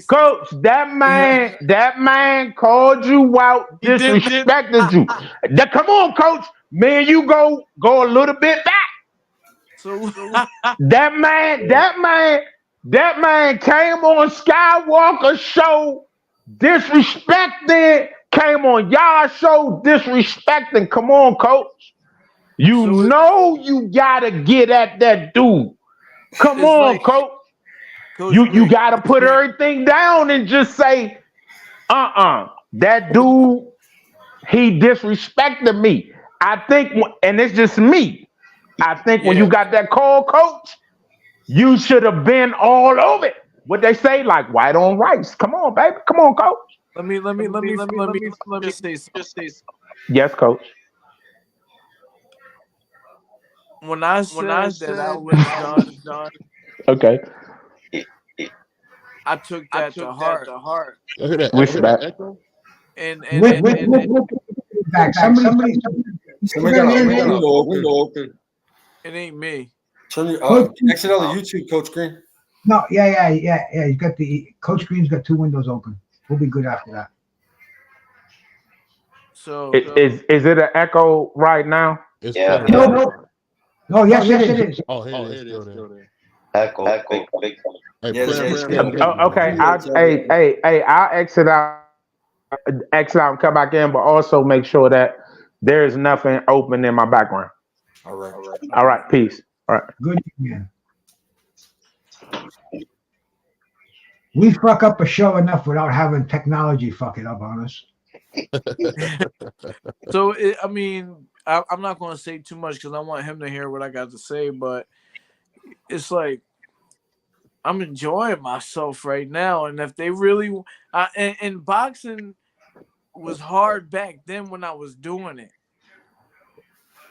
Coach, that man called you out, disrespected you. Come on, Coach. Man, you go a little bit back. So that man came on Skywalker show disrespecting, came on y'all show disrespecting. Come on, Coach. You gotta get at that dude. Come on, Coach. You gotta put everything down and just say, that dude, he disrespected me. I think, and it's just me. I think when you got that call, Coach, you should have been all over it. What they say, like white on rice. Come on, baby. Come on, Coach. Let me say something. Yes, Coach. When I said that I was done, okay. I took that to heart. Respect. And back. Somebody got a window open. It ain't me. Turn your exit out of YouTube, Coach Green. No, yeah. You got Coach Green's got 2 windows open. We'll be good after that. So is it an echo right now? Yeah. No, yes, it is. Oh, here it is. Echo. Hey, Okay. I'll exit out and come back in, but also make sure that there is nothing open in my background. All right. Peace. All right. Good, man. We fuck up a show enough without having technology fuck it up on us. So, I'm not going to say too much because I want him to hear what I got to say, but it's like I'm enjoying myself right now. And if they really, and boxing was hard back then when I was doing it.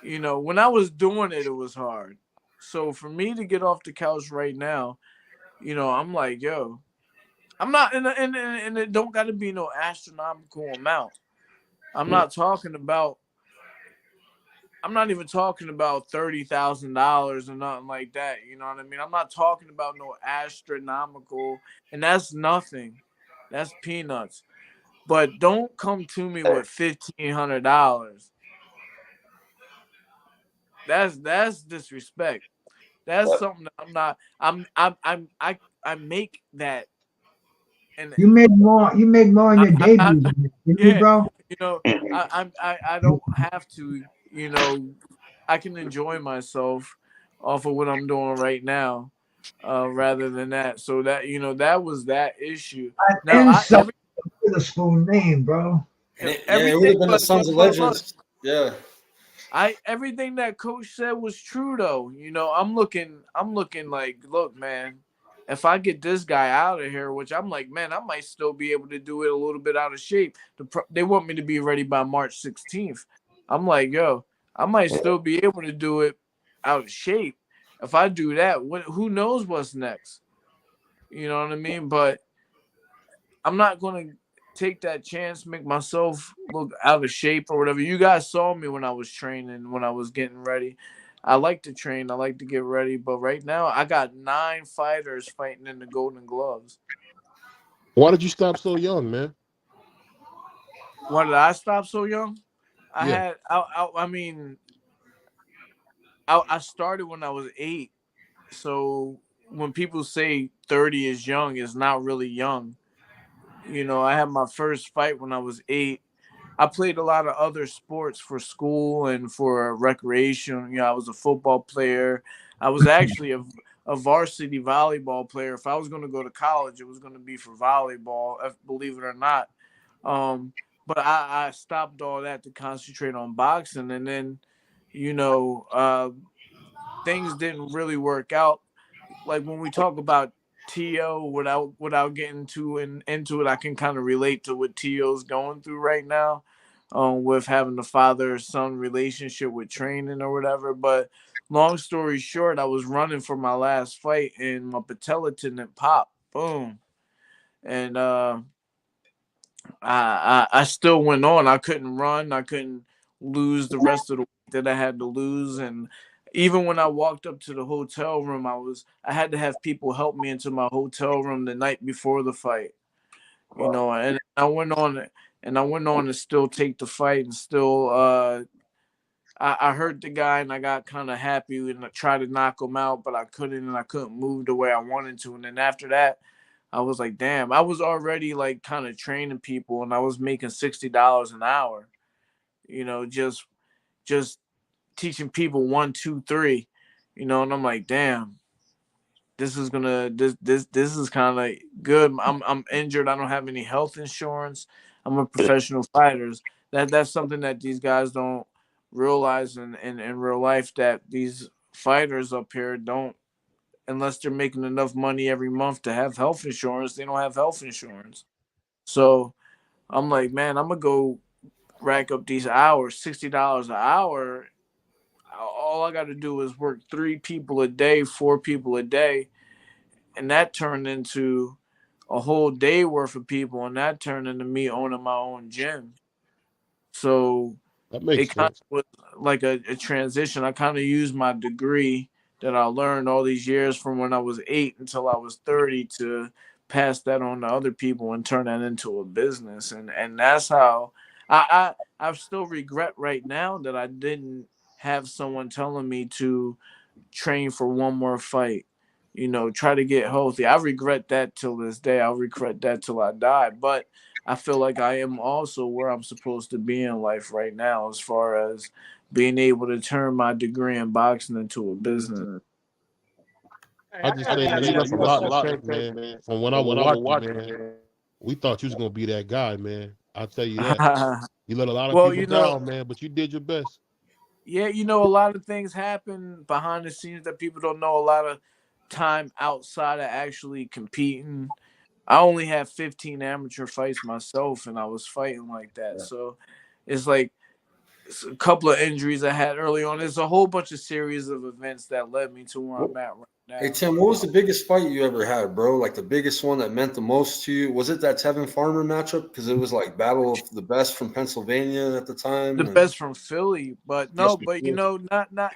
You know, when I was doing it, it was hard. So for me to get off the couch right now, you know, I'm like, yo, I'm not, and it don't got to be no astronomical amount. I'm not talking about. I'm not even talking about $30,000 or nothing like that. You know what I mean? I'm not talking about no astronomical, and that's nothing. That's peanuts. But don't come to me with $1,500. That's disrespect. That's something that I'm not. I make that, and You made more. You made more in your I debut, didn't you, yeah, bro? you know, I don't have to. You know, I can enjoy myself off of what I'm doing right now, rather than that. So that that was that issue. Now And so with a spoon name, bro. And it would everything, have been the Sons of but look, Legends. Yeah. everything that coach said was true though. You know, I'm looking like, look, man, if I get this guy out of here, which I'm like, man, I might still be able to do it a little bit out of shape. They want me to be ready by March 16th. I'm like, yo, I might still be able to do it out of shape. If I do that, who knows what's next? You know what I mean? But I'm not gonna take that chance, make myself look out of shape or whatever. You guys saw me when I was training, when I was getting ready. I like to train, I like to get ready, but right now I got 9 fighters fighting in the Golden Gloves. Why did you stop so young, man? Why did I stop so young? I Yeah. had, I mean, I started when I was 8. So when people say 30 is young, it's not really young. You know, I had my first fight when I was 8. I played a lot of other sports for school and for recreation. You know, I was a football player. I was actually a varsity volleyball player. If I was going to go to college, it was going to be for volleyball, believe it or not. But I stopped all that to concentrate on boxing. And then, you know, things didn't really work out. Like when we talk about T.O. without getting into it, I can kind of relate to what T.O.'s going through right now, with having the father son relationship with training or whatever. But long story short, I was running for my last fight and my patella tendon popped. Boom. And I still went on. I couldn't run. I couldn't lose the rest of the weight that I had to lose. And even when I walked up to the hotel room, I had to have people help me into my hotel room the night before the fight. You know, and I went on to still take the fight and still I hurt the guy and I got kind of happy and I tried to knock him out, but I couldn't, and I couldn't move the way I wanted to. And then after that, I was like, damn, I was already like kind of training people and I was making $60 an hour, you know, just teaching people 1, 2, 3, you know, and I'm like, damn, this is kind of good. I'm injured. I don't have any health insurance. I'm a professional fighter. That's something that these guys don't realize in real life, that these fighters up here don't, unless they're making enough money every month to have health insurance, they don't have health insurance. So I'm like, man, I'm gonna go rack up these hours, $60 an hour. All I got to do is work 3 people a day, 4 people a day, and that turned into a whole day worth of people, and that turned into me owning my own gym. So That makes it kind of sense. was like a transition. I kind of used my degree that I learned all these years from when I was 8 until I was 30 to pass that on to other people and turn that into a business. And that's how I still regret right now that I didn't have someone telling me to train for one more fight. You know, try to get healthy. I regret that till this day. I'll regret that till I die. But I feel like I am also where I'm supposed to be in life right now, as far as being able to turn my degree in boxing into a business. I just say, man, you left a lot in the tank, man. From when I would watch you, man, we thought you was gonna be that guy, man. I'll tell you that. You let a lot of Well, people down, man, but you did your best. yeah, a lot of things happen behind the scenes that people don't know. A lot of time outside of actually competing. I only had 15 amateur fights myself, and I was fighting like that. So it's like it's a couple of injuries I had early on. There's a whole bunch of series of events that led me to where I'm at right now. Hey Tim, what was the biggest fight you ever had, bro? Like the biggest one that meant the most to you? Was it that Tevin Farmer matchup? Because it was like battle of the best from Pennsylvania at the time. The best from Philly, but no, but you know, not.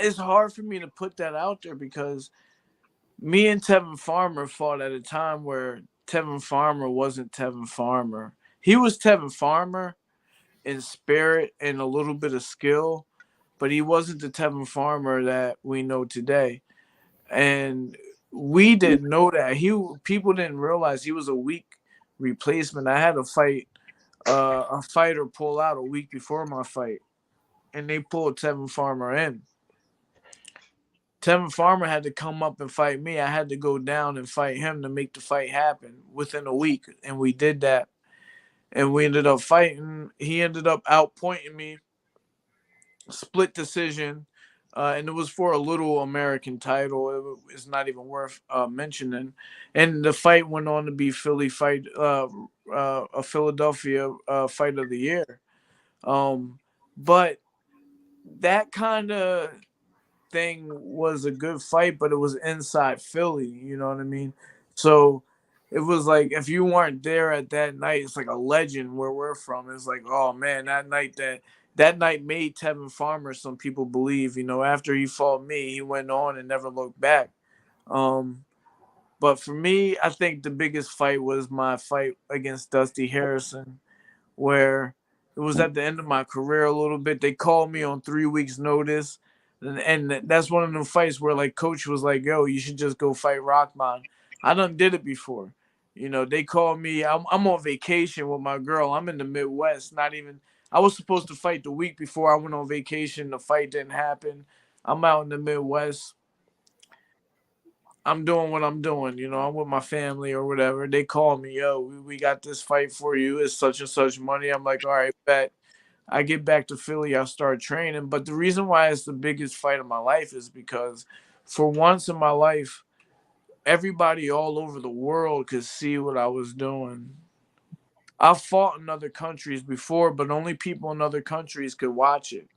It's hard for me to put that out there because me and Tevin Farmer fought at a time where Tevin Farmer wasn't Tevin Farmer. He was Tevin Farmer in spirit and a little bit of skill, but he wasn't the Tevin Farmer that we know today. And we didn't know that. People didn't realize he was a weak replacement. I had to fight a fighter pull out a week before my fight, and they pulled Tevin Farmer in. Tevin Farmer had to come up and fight me. I had to go down and fight him to make the fight happen within a week, and we did that. And we ended up fighting. He ended up outpointing me, split decision, and it was for a little American title. It's not even worth mentioning. And the fight went on to be a Philadelphia fight of the year. But that kind of thing was a good fight, but it was inside Philly. You know what I mean? So it was like if you weren't there at that night, it's like a legend where we're from. It's like, oh man, that night made Tevin Farmer. Some people believe, you know, after he fought me, he went on and never looked back. But for me, I think the biggest fight was my fight against Dusty Harrison, where it was at the end of my career a little bit. They called me on 3 weeks' notice. And that's one of them fights where like coach was like, yo, you should just go fight Rockman. I done did it before. You know, they called me. I'm on vacation with my girl. I'm in the Midwest. I was supposed to fight the week before I went on vacation. The fight didn't happen. I'm out in the Midwest. I'm doing what I'm doing. You know, I'm with my family or whatever. They call me, yo, we got this fight for you. It's such and such money. I'm like, all right, bet. I get back to Philly, I start training. But the reason why it's the biggest fight of my life is because for once in my life, everybody all over the world could see what I was doing. I've fought in other countries before, but only people in other countries could watch it.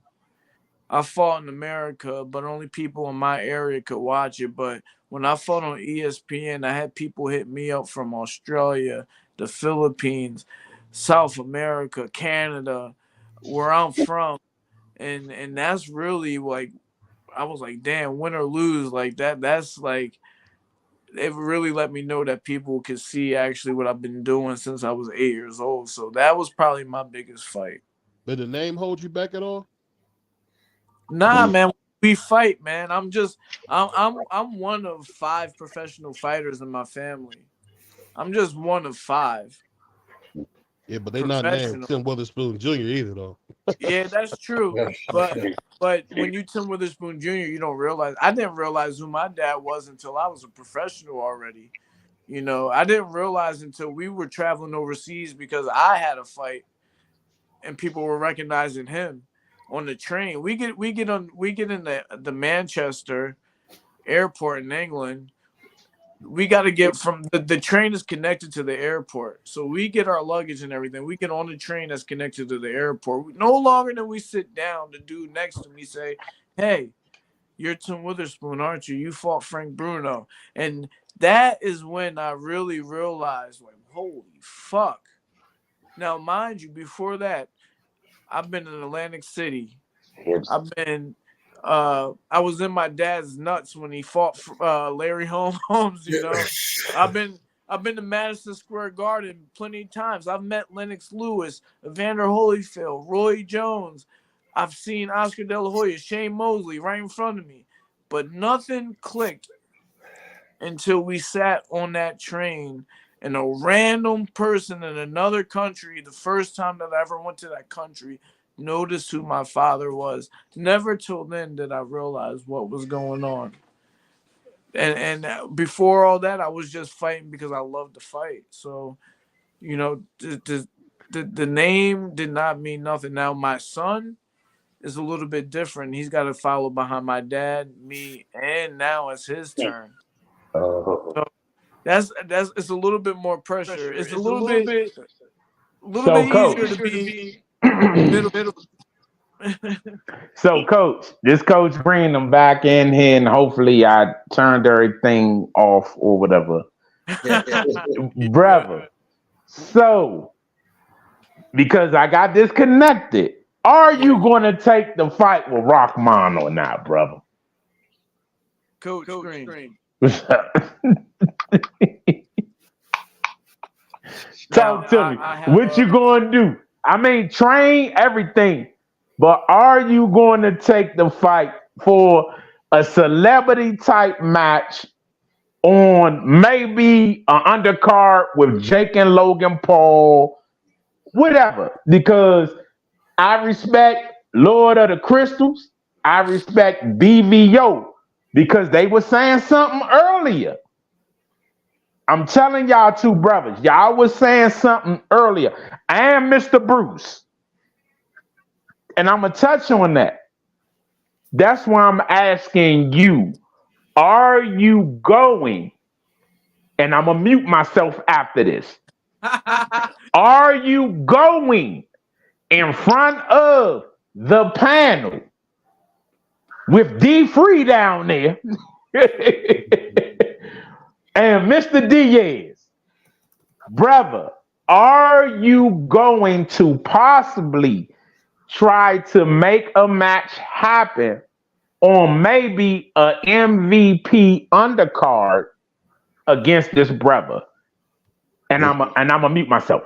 I fought in America, but only people in my area could watch it. But when I fought on ESPN, I had people hit me up from Australia, the Philippines, South America, Canada, where I'm from. And that's really like I was like, damn, win or lose, like that's like it really let me know that people could see actually what I've been doing since I was 8 years old. So that was probably my biggest fight. Did the name hold you back at all? Nah, man, we fight, man. I'm one of 5 professional fighters in my family. I'm just one of 5. Yeah, but they not named Tim Witherspoon Jr. either, though. Yeah, that's true. But when you Tim Witherspoon Jr., you don't realize. I didn't realize who my dad was until I was a professional already. You know, I didn't realize until we were traveling overseas because I had a fight, and people were recognizing him on the train. We get in the Manchester airport in England. We got to get from the train is connected to the airport. So we get our luggage and everything. We get on the train that's connected to the airport. No longer than we sit down, the dude next to me say, hey, you're Tim Witherspoon, aren't you? You fought Frank Bruno. And that is when I really realized, like, holy fuck. Now, mind you, before that, I've been in Atlantic City. I was in my dad's nuts when he fought Larry Holmes. You know, I've been to Madison Square Garden plenty of times. I've met Lennox Lewis, Evander Holyfield, Roy Jones. I've seen Oscar De La Hoya, Shane Mosley right in front of me, but nothing clicked until we sat on that train. And a random person in another country, the first time that I ever went to that country, noticed who my father was. Never till then did I realize what was going on. And before all that, I was just fighting because I loved to fight. So, you know, the name did not mean nothing. Now my son is a little bit different. He's got to follow behind my dad, me, and now it's his turn. Oh. So that's it's a little bit more pressure. It's a little bit So, easier coach. to be middle. So, coach, this coach bringing them back in here, and hopefully, I turned everything off or whatever, Good. brother. So, because I got disconnected, are Yeah, you going to take the fight with Rockman or not, brother? Coach Green. Now Talk to me. I have What you going to do? I mean, train everything, but are you going to take the fight for a celebrity type match on maybe an undercard with Jake and Logan Paul, whatever? Because I respect Lord of the Crystals. I respect BVO because they were saying something earlier. I'm telling y'all two brothers, y'all was saying something earlier. And Mr. Bruce. And I'm going to touch on that. That's why I'm asking you, are you going? And I'm going to mute myself after this. Are you going in front of the panel with D Free down there and Mr. Diaz? Brother, are you going to possibly try to make a match happen on maybe a MVP undercard against this brother? And I'm gonna mute myself.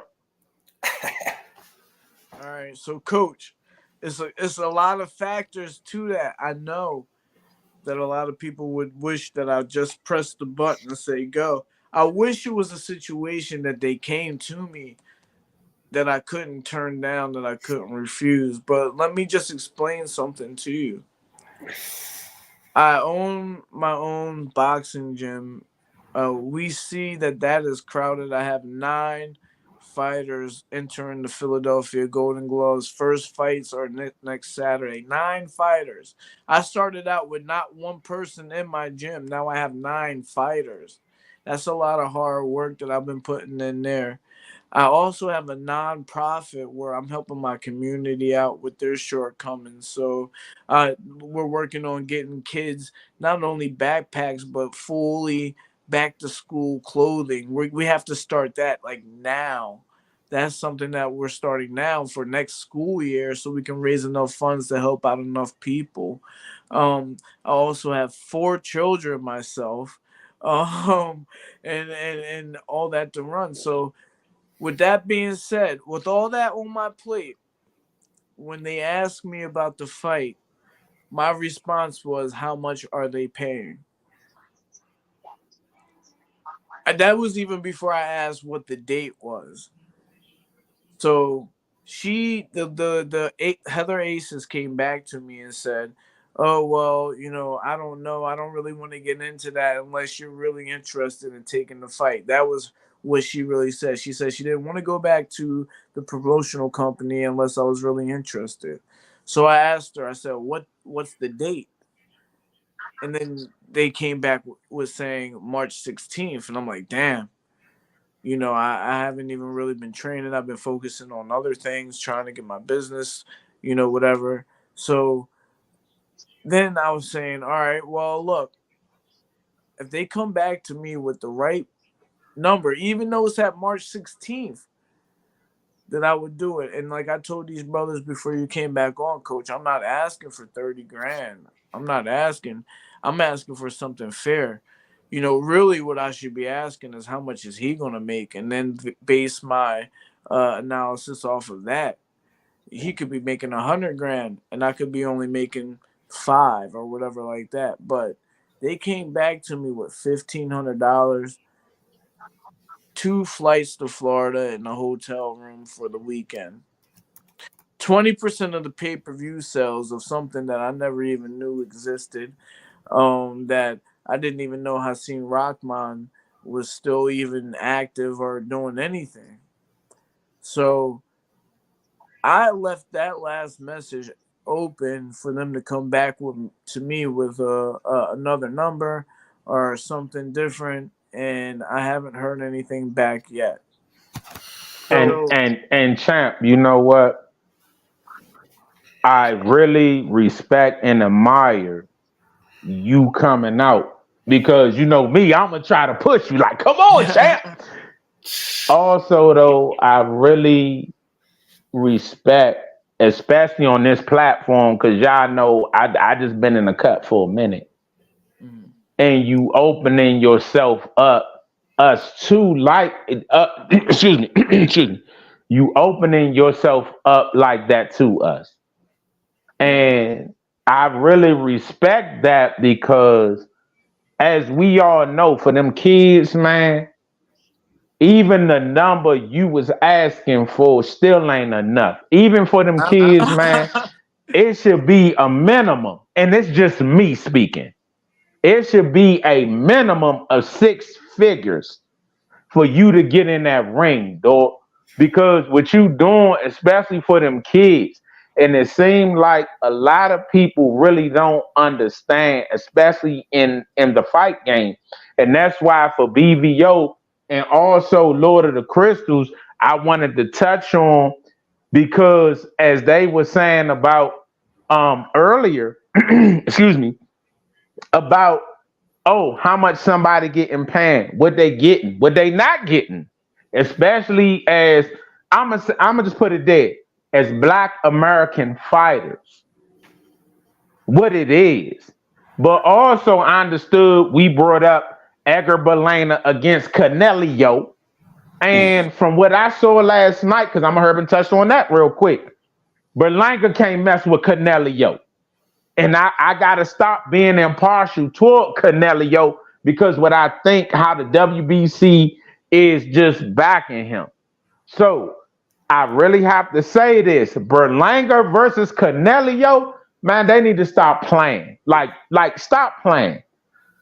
All right, so coach, it's a lot of factors to that. I know that a lot of people would wish that I just press the button and say go. I wish it was a situation that they came to me that I couldn't turn down, that I couldn't refuse. But let me just explain something to you. I own my own boxing gym. We see that is crowded. I have 9 fighters entering the Philadelphia Golden Gloves. First fights are next Saturday. 9 fighters. I started out with not one person in my gym. Now I have 9 fighters. That's a lot of hard work that I've been putting in there. I also have a nonprofit where I'm helping my community out with their shortcomings. So we're working on getting kids not only backpacks but fully back to school clothing. We have to start that like now. That's something that we're starting now for next school year so we can raise enough funds to help out enough people. I also have 4 children myself, and all that to run. So with that being said, with all that on my plate, when they asked me about the fight, my response was, how much are they paying? And that was even before I asked what the date was. So Heather Aces came back to me and said, "Oh well, I don't know. I don't really want to get into that unless you're really interested in taking the fight." That was what she really said. She said she didn't want to go back to the promotional company unless I was really interested. So I asked her. I said, "What's the date?" And then they came back with saying March 16th, and I'm like, "Damn." I haven't even really been training. I've been focusing on other things, trying to get my business, whatever. So then I was saying, all right, well, look, if they come back to me with the right number, even though it's at March 16th, that I would do it. And like I told these brothers before you came back on, coach, I'm not asking for 30 grand. I'm not asking. I'm asking for something fair. Really what I should be asking is how much is he going to make, and then base my analysis off of that. He could be making 100 grand and I could be only making 5 or whatever like that. But they came back to me with $1,500, 2 flights to Florida, and a hotel room for the weekend. 20% of the pay-per-view sales of something that I never even knew existed, that I didn't even know Hasim Rahman was still even active or doing anything. So I left that last message open for them to come back to me with another number or something different, and I haven't heard anything back yet. So, And champ, you know what? I really respect and admire you coming out because you know me, I'm gonna try to push you like, come on, champ. Also, though, I really respect, especially on this platform, because y'all know I just been in the cut for a minute, and you opening yourself up, us to like, excuse me, excuse me, you opening yourself up like that to us, and I really respect that because, as we all know, for them kids, man, even the number you was asking for still ain't enough. Even for them kids, man, it should be a minimum. And it's just me speaking. It should be a minimum of 6 figures for you to get in that ring, dog. Because what you doing, especially for them kids, and it seems like a lot of people really don't understand, especially in the fight game. And that's why for BVO and also Lord of the Crystals, I wanted to touch on because as they were saying about earlier, excuse me, about how much somebody getting paid, what they getting, what they not getting, especially as I'm gonna just put it there, as Black American fighters, what it is. But also I understood we brought up Edgar Berlanga against Canelio. And from what I saw last night, because I'm gonna touch on that real quick, Berlanga can't mess with Canelio. And I gotta stop being impartial toward Canelio because what I think how the WBC is just backing him. So I really have to say this: Berlanga versus Canelio, man, they need to stop playing. Like stop playing.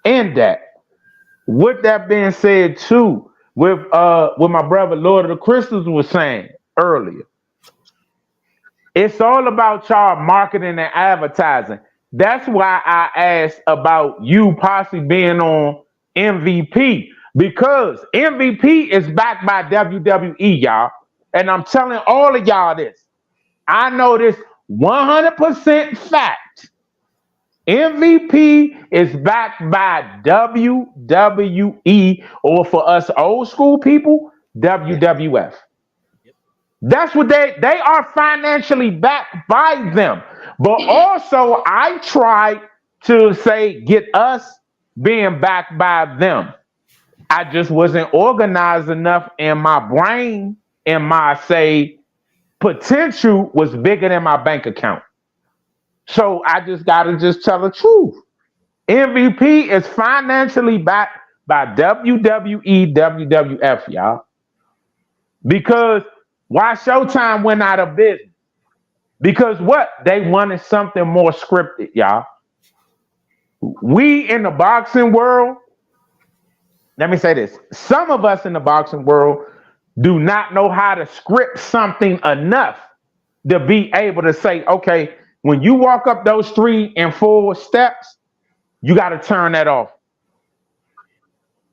End that. With that being said, too, with what my brother Lord of the Crystals was saying earlier, it's all about y'all marketing and advertising. That's why I asked about you possibly being on MVP because MVP is backed by WWE, y'all. And I'm telling all of y'all this. I know this 100% fact. MVP is backed by WWE, or for us old school people, WWF. That's what they are financially backed by them. But also, I tried to say get us being backed by them. I just wasn't organized enough, and my brain and my potential was bigger than my bank account. So I just gotta just tell the truth. MVP is financially backed by WWE, WWF, y'all. Because why Showtime went out of business? Because what? They wanted something more scripted, y'all. We in the boxing world, let me say this. Some of us in the boxing world do not know how to script something enough to be able to say, okay, when you walk up those 3 and 4 steps, you got to turn that off.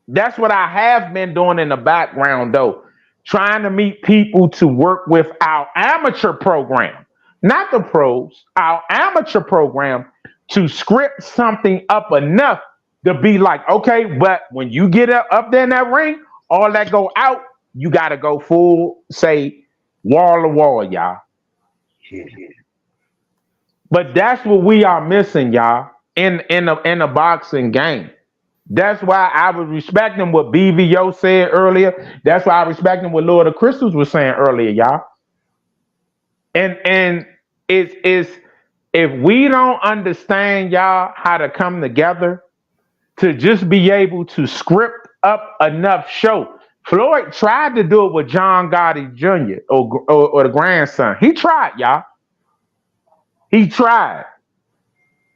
That's what I have been doing in the background, though. Trying to meet people to work with our amateur program, not the pros, our amateur program to script something up enough to be like, okay, but when you get up there in that ring, all that go out, you got to go full, say, wall to wall, y'all. But that's what we are missing, y'all, in the boxing game. That's why I was respecting what BVO said earlier. That's why I respecting what Lord of Crystals was saying earlier, y'all. And it's if we don't understand, y'all, how to come together to just be able to script up enough show. Floyd tried to do it with John Gotti Jr. or the grandson. He tried, y'all. He tried.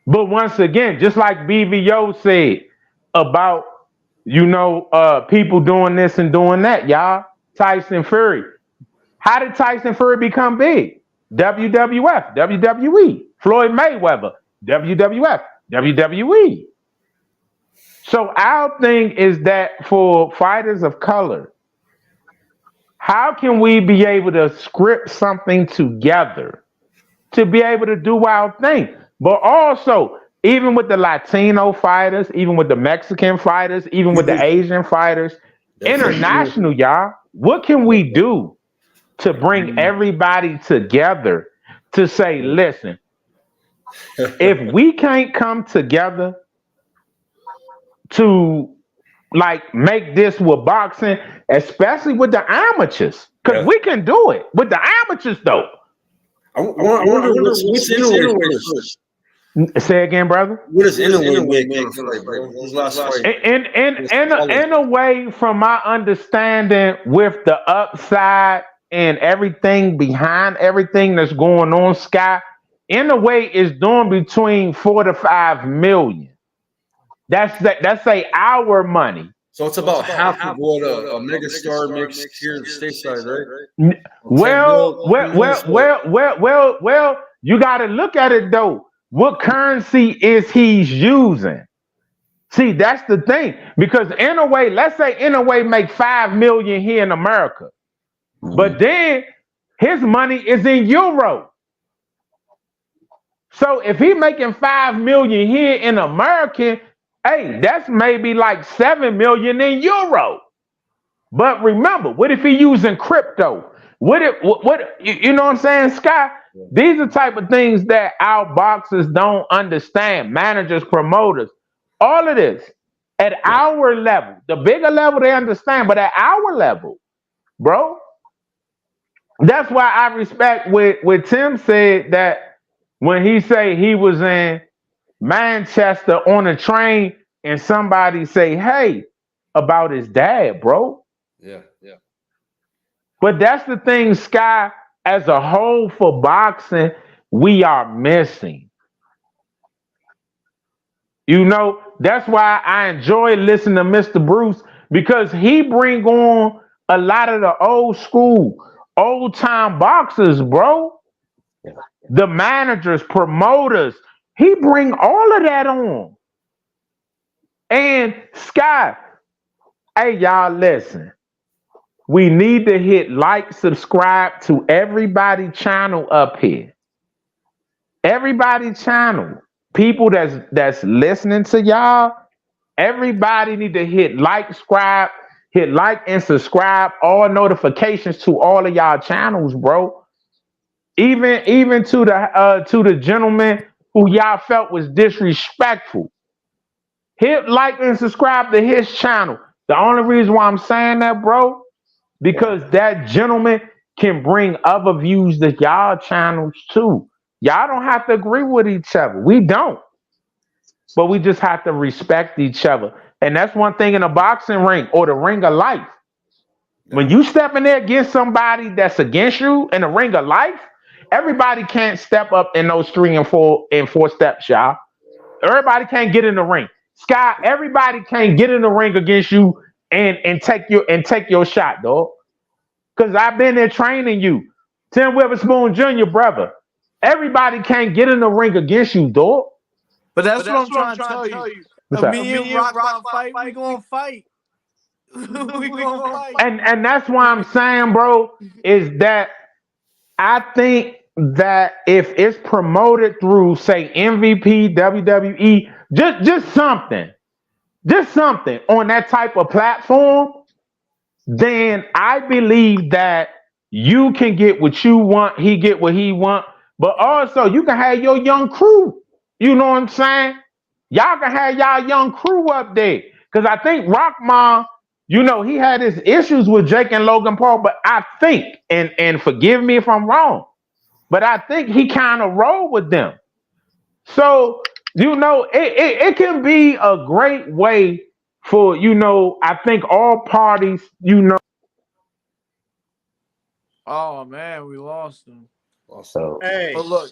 But once again, just like BVO said about, people doing this and doing that, y'all. Tyson Fury. How did Tyson Fury become big? WWF, WWE. Floyd Mayweather, WWF, WWE. So our thing is that for fighters of color, how can we be able to script something together to be able to do our thing? But also, even with the Latino fighters, even with the Mexican fighters, even with the Asian fighters, international, y'all, what can we do to bring everybody together to say, listen, if we can't come together to like make this with boxing, especially with the amateurs, because we can do it with the amateurs though. I wonder what's Inoue first. Say again, brother. What does Inoue make on fight, bro? His last fight. In a way, from my understanding, with the upside and everything behind everything that's going on, Sky, in a way, is doing between 4 to 5 million. That's our money. So it's about half of what a megastar makes here stateside, right? Well, you got to look at it though. What currency is he using? See, that's the thing. Because in a way, let's say in a way make 5 million here in America. But then his money is in euro. So if he making 5 million here in American, hey, that's maybe like 7 million in euro. But remember, what if he using crypto? What you know what I'm saying, Scott? These are type of things that our boxers don't understand. Managers, promoters, all of this at our level. The bigger level they understand, but at our level, bro. That's why I respect what Tim said, that when he say he was in Manchester on a train and somebody say, hey, about his dad, bro. Yeah. But that's the thing, Sky, as a whole for boxing, we are missing. You know, that's why I enjoy listening to Mr. Bruce, because he bring on a lot of the old school, old time boxers, bro. The managers, promoters, he bring all of that on. And Sky, hey, y'all, listen. We need to hit like, subscribe to everybody channel up here. Everybody channel. People that's listening to y'all, everybody need to hit like, and subscribe, all notifications to all of y'all channels, bro. Even to the gentleman who y'all felt was disrespectful. Hit like and subscribe to his channel. The only reason why I'm saying that, bro, because that gentleman can bring other views to y'all channels too. Y'all don't have to agree with each other. We don't. But we just have to respect each other. And that's one thing in a boxing ring or the ring of life. When you step in there against somebody that's against you in the ring of life, everybody can't step up in those 3 and 4 steps, y'all. Everybody can't get in the ring. Sky, everybody can't get in the ring against you and take your shot, dog. Because I've been there training you. Tim Witherspoon Jr., brother. Everybody can't get in the ring against you, dog. But that's what I'm trying to tell you. Me and Rock fight, we gonna fight. We gonna fight. And that's why I'm saying, bro, is that I think that if it's promoted through, say, MVP, WWE, just something on that type of platform, then I believe that you can get what you want, he get what he want, but also you can have your young crew. You know what I'm saying? Y'all can have y'all young crew up there. Because I think Rockman, you know, he had his issues with Jake and Logan Paul, but I think, and forgive me if I'm wrong, but I think he kind of rolled with them. So, you know, it can be a great way for, you know, I think all parties, you know. Oh man, we lost him. So Hey, But look,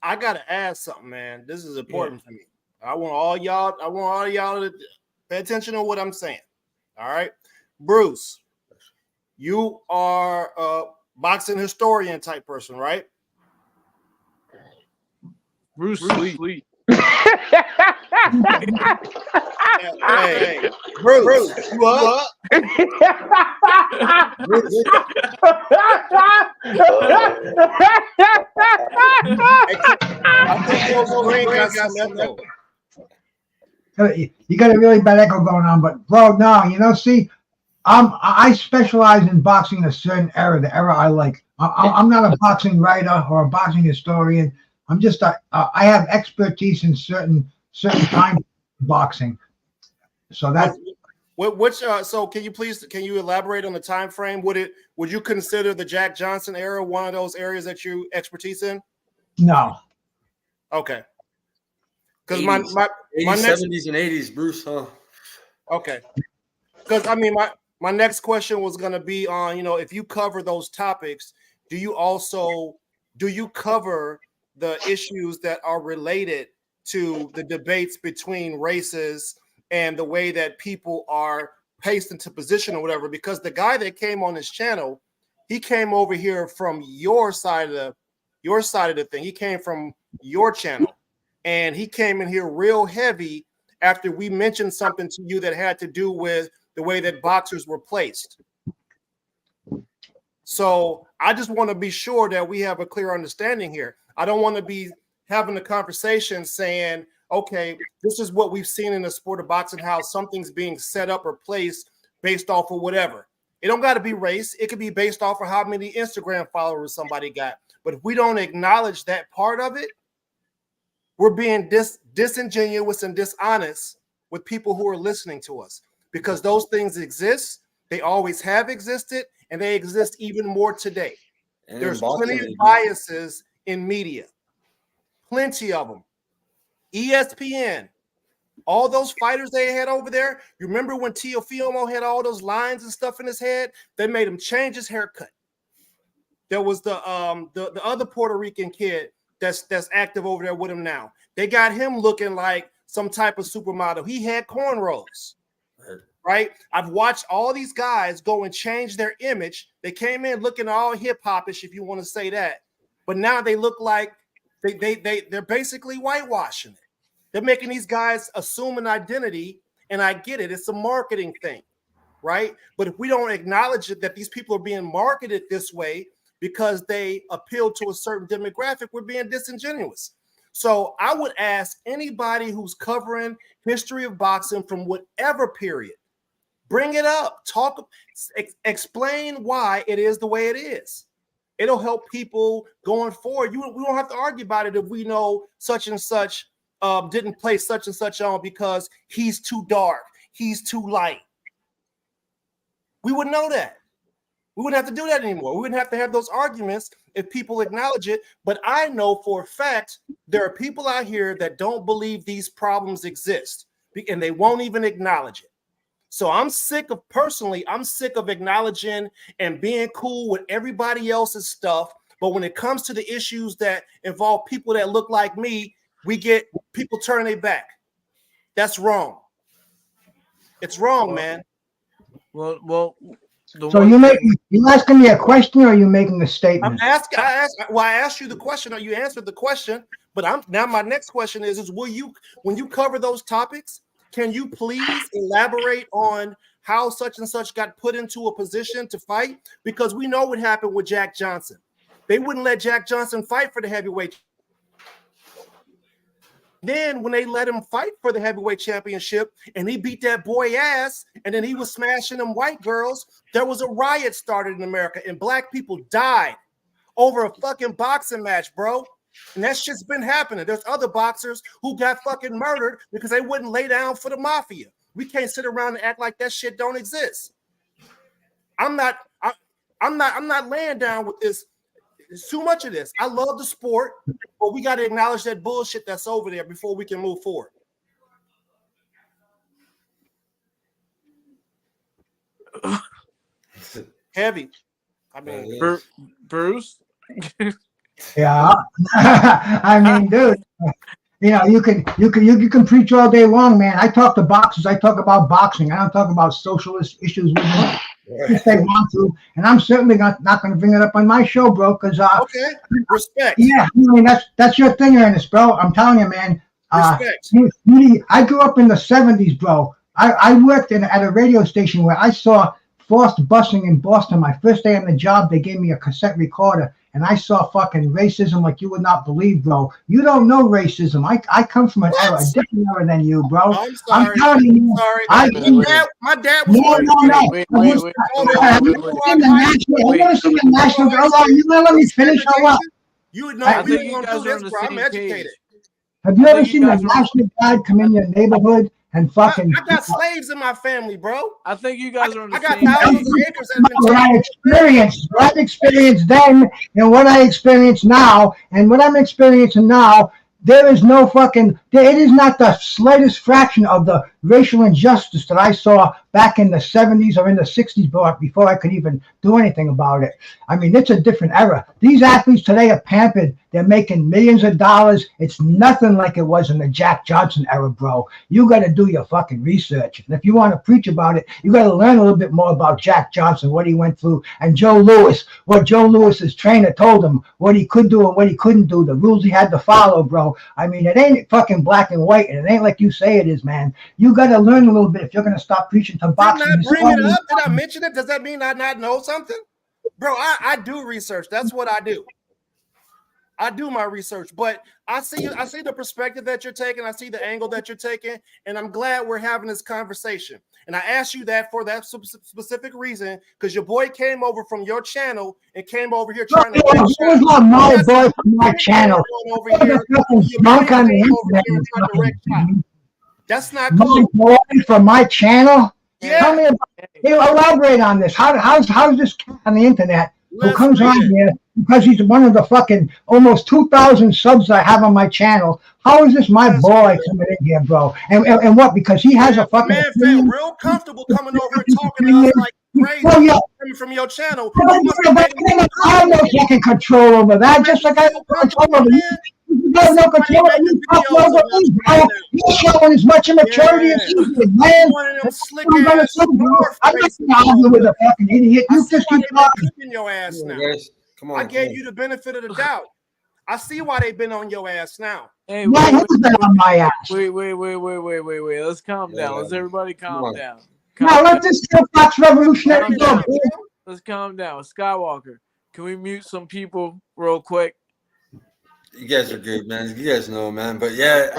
I gotta ask something, man. This is important for me. I want all y'all to pay attention to what I'm saying. All right, Bruce, you are a boxing historian type person, right? Bruce sleep. Hey, Bruce, you up? I think your screen got some echo. You got a really bad echo going on, but bro, no, see, I specialize in boxing a certain era, the era I like. I'm not a boxing writer or a boxing historian. I'm just I have expertise in certain kind of boxing. So that's so can you elaborate on the time frame? Would you consider the Jack Johnson era one of those areas that you expertise in? No. Okay. Because my 70s and 80s, Bruce, huh? Okay. Because my next question was going to be on, if you cover those topics, do you cover the issues that are related to the debates between races and the way that people are placed into position or whatever? Because the guy that came on this channel, he came over here from your side of the thing. He came from your channel, and he came in here real heavy after we mentioned something to you that had to do with the way that boxers were placed. So I just want to be sure that we have a clear understanding here. I don't want to be having a conversation saying, okay, this is what we've seen in the sport of boxing, how something's being set up or placed based off of whatever. It don't got to be race. It could be based off of how many Instagram followers somebody got. But if we don't acknowledge that part of it, we're being disingenuous and dishonest with people who are listening to us, because those things exist. They always have existed, and they exist even more today. And there's plenty of biases in media, plenty of them. ESPN, all those fighters they had over there. You remember when Teofimo had all those lines and stuff in his head? They made him change his haircut. There was the other Puerto Rican kid that's active over there with him now. They got him looking like some type of supermodel. He had cornrows, right? I've watched all these guys go and change their image. They came in looking all hip-hop-ish, if you want to say that, but now they look like they're basically whitewashing it. They're making these guys assume an identity, and I get it. It's a marketing thing, right? But if we don't acknowledge it, that these people are being marketed this way because they appeal to a certain demographic, we're being disingenuous. So I would ask anybody who's covering history of boxing from whatever period, bring it up, explain why it is the way it is. It'll help people going forward. We don't have to argue about it if we know such and such didn't play such and such on because he's too dark, he's too light. We would know that. We wouldn't have to do that anymore. We wouldn't have to have those arguments if people acknowledge it. But I know for a fact there are people out here that don't believe these problems exist, and they won't even acknowledge it. So I'm sick of acknowledging and being cool with everybody else's stuff. But when it comes to the issues that involve people that look like me, we get people turning their back. That's wrong. It's wrong, man. Well. So you asking me a question, or are you making a statement? I asked you the question, or you answered the question. But now my next question is will you, when you cover those topics, can you please elaborate on how such and such got put into a position to fight? Because we know what happened with Jack Johnson. They wouldn't let Jack Johnson fight for the heavyweight. Then when they let him fight for the heavyweight championship and he beat that boy ass and then he was smashing them white girls, there was a riot started in America and black people died over a fucking boxing match, bro. And that shit's been happening. There's other boxers who got fucking murdered because they wouldn't lay down for the mafia. We can't sit around and act like that shit don't exist. I'm not laying down with this. It's too much of this. I love the sport, but we got to acknowledge that bullshit that's over there before we can move forward. Heavy. I mean, Bruce. Yeah. I mean, dude. You can preach all day long, man. I talk to boxers. I talk about boxing. I don't talk about socialist issues with them. if they want to, and I'm certainly not going to bring it up on my show, bro. Because Okay, respect. yeah, I mean that's your thing, Ernest, bro. I'm telling you, man. Respect. I grew up in the '70s, bro. I worked at a radio station where I saw forced busing in Boston. My first day on the job, they gave me a cassette recorder, and I saw fucking racism like you would not believe, bro. You don't know racism. I come from a different era than you, bro. I'm sorry. I'm telling you, sorry. I My dad was no, one. no, no. Have you ever seen the national? Oh, you gonna let me finish or what? You would know we were gonna do this, bro. I'm educated. Have you ever seen the National Guard come in your neighborhood and fucking? I got slaves in my family, bro. I think you guys are on the I got same thousands page. of acres that have been What I experienced then and what I experience now and what I'm experiencing now, there is no fucking, it is not the slightest fraction of the racial injustice that I saw back in the 70s or in the 60s before I could even do anything about it. I mean, it's a different era. These athletes today are pampered. They're making millions of dollars. It's nothing like it was in the Jack Johnson era, bro. You got to do your fucking research. And if you want to preach about it, you got to learn a little bit more about Jack Johnson, what he went through, and Joe Louis, what Joe Louis's trainer told him, what he could do and what he couldn't do, the rules he had to follow, bro. I mean, it ain't fucking black and white, and it ain't like you say it is, man. You got to learn a little bit if you're going to stop preaching to boxing. Did I bring it up? Did I mention it? Does that mean I not know something? Bro, I do research. That's what I do. I do my research, but I see the perspective that you're taking. I see the angle that you're taking, and I'm glad we're having this conversation. And I asked you that for that specific reason, because your boy came over from your channel and came over here trying to. Who's my boy from my channel? Over here, that's not cool. My boy from my channel. Yeah. Tell me about. Elaborate on this. How's this cat on the internet who comes on here because he's one of the fucking almost 2,000 subs I have on my channel? How is this my boy coming in here, bro? And what? Because he has a fucking. Man, feel real comfortable coming over and talking to us like crazy. Oh, yeah. Coming from your channel. I know you can control over that, just like I have control over you. You have no control over you. You're showing as much immaturity as you did, man. I'm not going to argue with a fucking idiot. You just keep talking. Your ass now. Come on, I gave you the benefit of the doubt. I see why they've been on your ass now. Hey, who's been on my ass? Wait. Let's calm down. Let's everybody calm down. Now let this Fox Revolutionary go. Let's calm down. Skywalker, can we mute some people real quick? You guys are good, man. You guys know, man. But yeah,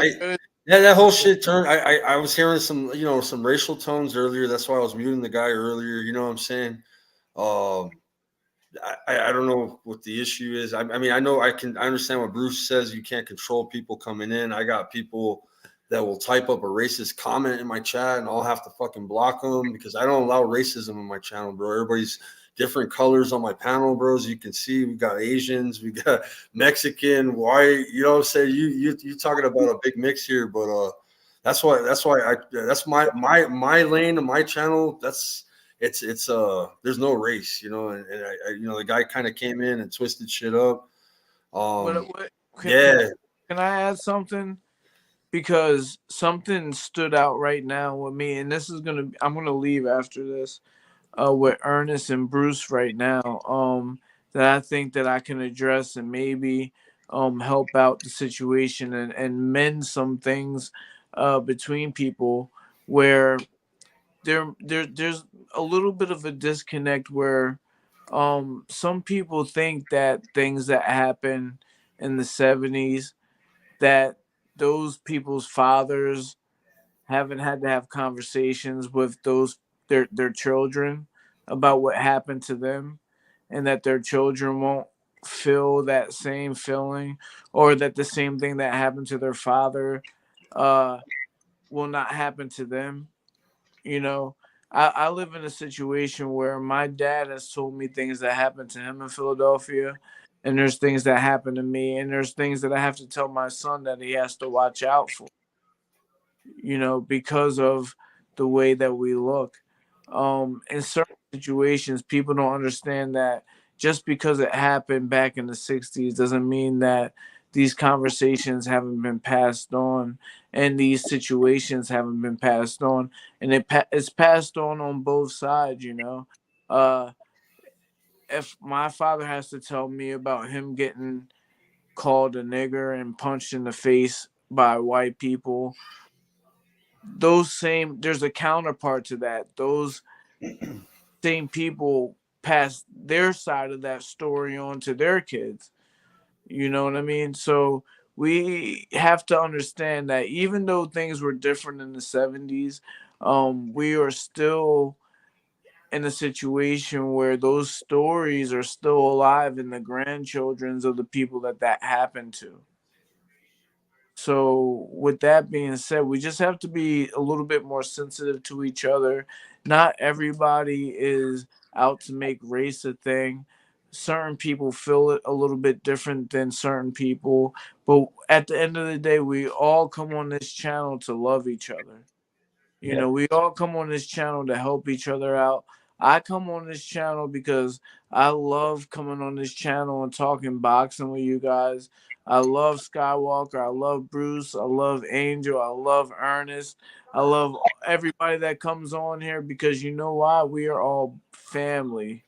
that whole shit turned. I was hearing some, some racial tones earlier. That's why I was muting the guy earlier. You know what I'm saying? I don't know what the issue is. I mean, I understand what Bruce says. You can't control people coming in. I got people that will type up a racist comment in my chat, and I'll have to fucking block them because I don't allow racism in my channel, bro. Everybody's different colors on my panel, bros. You can see we got Asians, we got Mexican, white. You know what I'm saying? You talking about a big mix here, but that's my lane and my channel. It's there's no race, and the guy kind of came in and twisted shit up. Can I add something? Because something stood out right now with me, and I'm gonna leave after this with Ernest and Bruce right now. That I think that I can address and maybe help out the situation and mend some things between people where there's a little bit of a disconnect where some people think that things that happen in the 70s, that those people's fathers haven't had to have conversations with their children about what happened to them, and that their children won't feel that same feeling, or that the same thing that happened to their father will not happen to them. I live in a situation where my dad has told me things that happened to him in Philadelphia, and there's things that happen to me, and there's things that I have to tell my son that he has to watch out for, because of the way that we look. In certain situations, people don't understand that just because it happened back in the 60s doesn't mean that these conversations haven't been passed on and these situations haven't been passed on. And it's passed on both sides, If my father has to tell me about him getting called a nigger and punched in the face by white people, there's a counterpart to that. Those same people pass their side of that story on to their kids. You know what I mean? So we have to understand that even though things were different in the 70s, we are still in a situation where those stories are still alive in the grandchildrens of the people that happened to. So, with that being said, we just have to be a little bit more sensitive to each other. Not everybody is out to make race a thing. Certain people feel it a little bit different than certain people. But at the end of the day, we all come on this channel to love each other. You know, we all come on this channel to help each other out. I come on this channel because I love coming on this channel and talking boxing with you guys. I love Skywalker. I love Bruce. I love Angel. I love Ernest. I love everybody that comes on here because you know why? We are all family.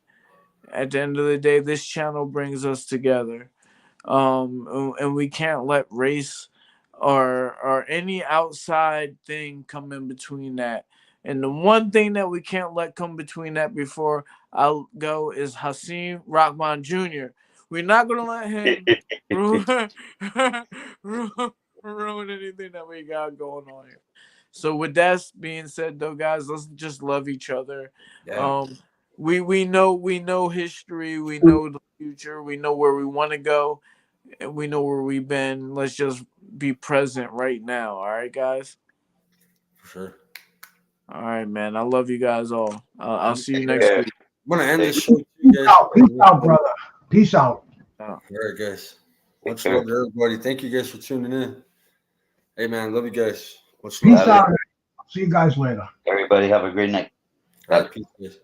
At the end of the day, this channel brings us together. And we can't let race or any outside thing come in between that. And the one thing that we can't let come between that before I'll go is Hasim Rahman Jr. We're not gonna let him ruin, ruin anything that we got going on here. So with that being said, though, guys, let's just love each other. Yeah. We know history, we know the future, we know where we want to go, and we know where we've been. Let's just be present right now. All right, guys. For sure. All right, man. I love you guys all. I'll see you I'm next week. gonna end this show too, Peace guys. out, peace out, brother. Peace out. All right, guys. Much love to everybody. Thank you guys for tuning in. Hey, man, love you guys. Much love. Peace out. See you guys later. Everybody have a great night. All right, peace, guys.